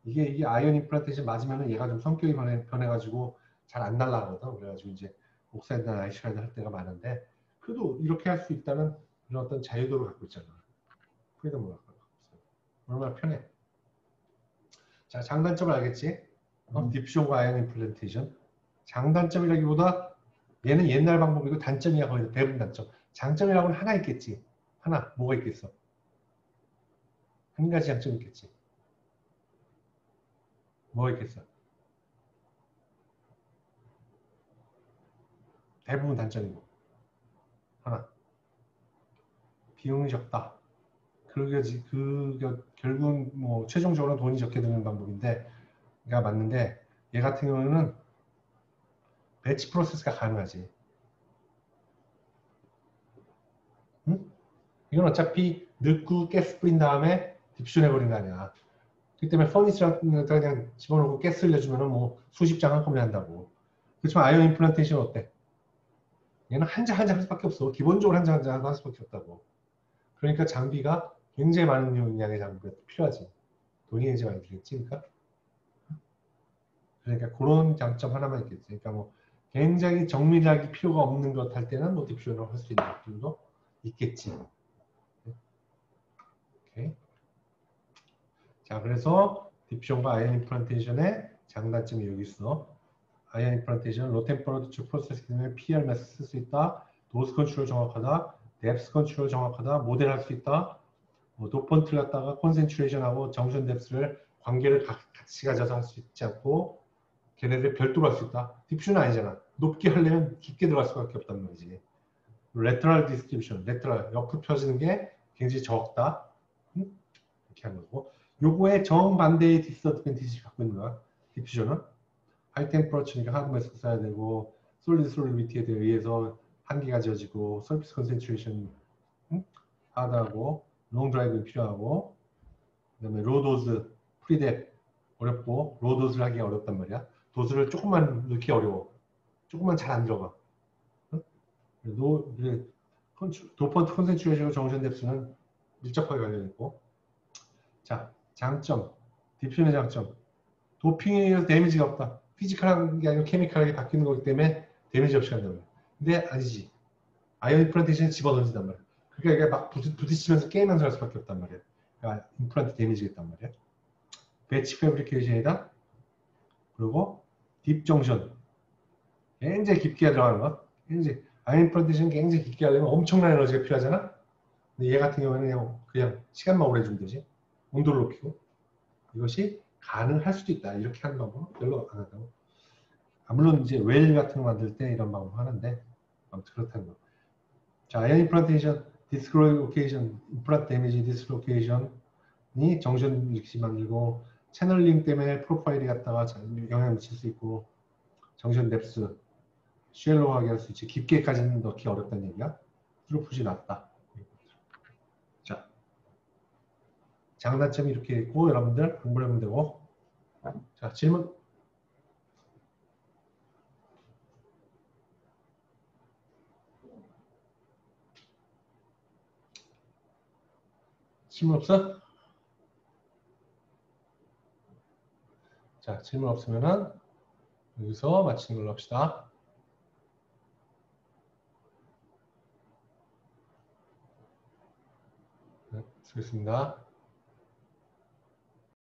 이게 아이온 임플란테이션 맞으면은 얘가 좀 성격이 변해가지고 잘 안 날라가거든. 그래가지고 이제 옥사이드나 나이트라이드 할 때가 많은데 그래도 이렇게 할 수 있다는 그런 어떤 자유도를 갖고 있잖아. 프리덤을 갖고 있어. 얼마나 편해. 자, 장단점을 알겠지? 디퓨전과 아이온 임플란테이션. 장단점이라기보다 얘는 옛날 방법이고 단점이야. 거의 대부분 단점. 장점이라고는 하나 있겠지. 하나. 뭐가 있겠어? 한 가지 장점이 있겠지. 뭐가 있겠어? 대부분 단점이고. 하나. 비용이 적다. 결국은 뭐 최종적으로 돈이 적게 드는 방법인데 가 맞는데 얘 같은 경우는 배치 프로세스가 가능하지. 응? 이건 어차피 넣고 가스 뿌린 다음에 디퓨전 해버린 거 아니야. 그렇기 때문에 퍼니스랑 그냥 집어넣고 가스 흘려주면 뭐 수십 장 한꺼번에 한다고. 그렇지만 아이온 임플란테이션 어때? 얘는 한 장 한 장 할 수밖에 없어. 기본적으로 한 장 한 장 할 수밖에 없다고. 그러니까 장비가 굉장히 많은 양의 장비가 필요하지. 돈이 굉장히 많이 들겠지. 그러니까 그런 장점 하나만 있겠지. 그러니까 뭐 굉장히 정밀하게 필요가 없는 것 할 때는 뭐 디퓨전을 할 수 있는 것들도 있겠지. 오케이. 자, 그래서 디퓨전과 아이온 임플란테이션의 장단점이 여기 있어. 아이온 임플란테이션, 로 템퍼러처 프로세스 때문에 PR 매스 쓸 수 있다. 도스 컨트롤 정확하다. 뎁스 컨트롤 정확하다. 모델할 수 있다. 뭐 도펀트를 갖다가 콘센트레이션하고 정션 뎁스를 관계를 같이 가져서 할 수 있지 않고 걔네들 별도로 할 수 있다. 디퓨전은 아니잖아. 높게 하려면 깊게 들어갈 수밖에 없단 말이지. 레터럴 디스트리뷰션, 레터럴 옆으로 펴지는 게 굉장히 적다. 이렇게 하는 거고. 요거에 정반대의 디스어드밴티지 갖고 있는 거야. 디퓨전은 하이 템퍼러처니까 하드 매스크 써야 되고 솔리드 솔리비티에 의해서 한계가 지어지고 서비스 컨센트레이션 하드하고 롱 드라이브가 필요하고 그다음에 로 도즈 프리뎁 어렵고 로 도즈를 하기가 어렵단 말이야. 도즈를 조금만 넣기 어려워. 조금만 잘 안 들어가. 도펀트 콘센트레이션과 정션 뎁스는 밀접하게 관련있고. 자, 장점. 디퓨전의 장점. 도핑에 의해서 데미지가 없다. 피지컬한 게 아니고 케미컬하게 바뀌는 거기 때문에 데미지 없이 간단 말이야. 근데 아니지. 아이온 임플란테이션에 집어던진단 말이야. 그러니까 이게 막 부딪히면서 게임하면서 할 수밖에 없단 말이야. 그러니까 임플란트 데미지가 있단 말이야. 배치 패브리케이션이다. 그리고 딥 정션. 굉장히 깊게 들어가는 것. 굉장히 아이온 임플란테이션 굉장히 깊게 하려면 엄청난 에너지가 필요하잖아. 근데 얘 같은 경우에는 그냥 시간만 오래 주면 되지. 온도를 높이고. 이것이 가능할 수도 있다. 이렇게 하는 방법은 별로 안 한다고. 물론 이제 웰 같은 거 만들 때 이런 방법 하는데 아무튼 그렇다는 거. 자, 아이언 임플란테이션, 디스로케이션, 임플란트 데미지 디스로케이션이 정전 일시 만들고 채널링 때문에 프로파일이 갖다가 영향을 미칠 수 있고 정전 뎁스, 쉘로하게 할 수 있지. 깊게까지는 넣기 어렵다는 얘기야. 트루풋이 낮다. 자, 장단점이 이렇게 있고 여러분들 공부하면 되고. 자, 질문. 질문 없어? 자, 질문 없으면은 여기서 마치는 걸로 합시다. 네, 수고했습니다.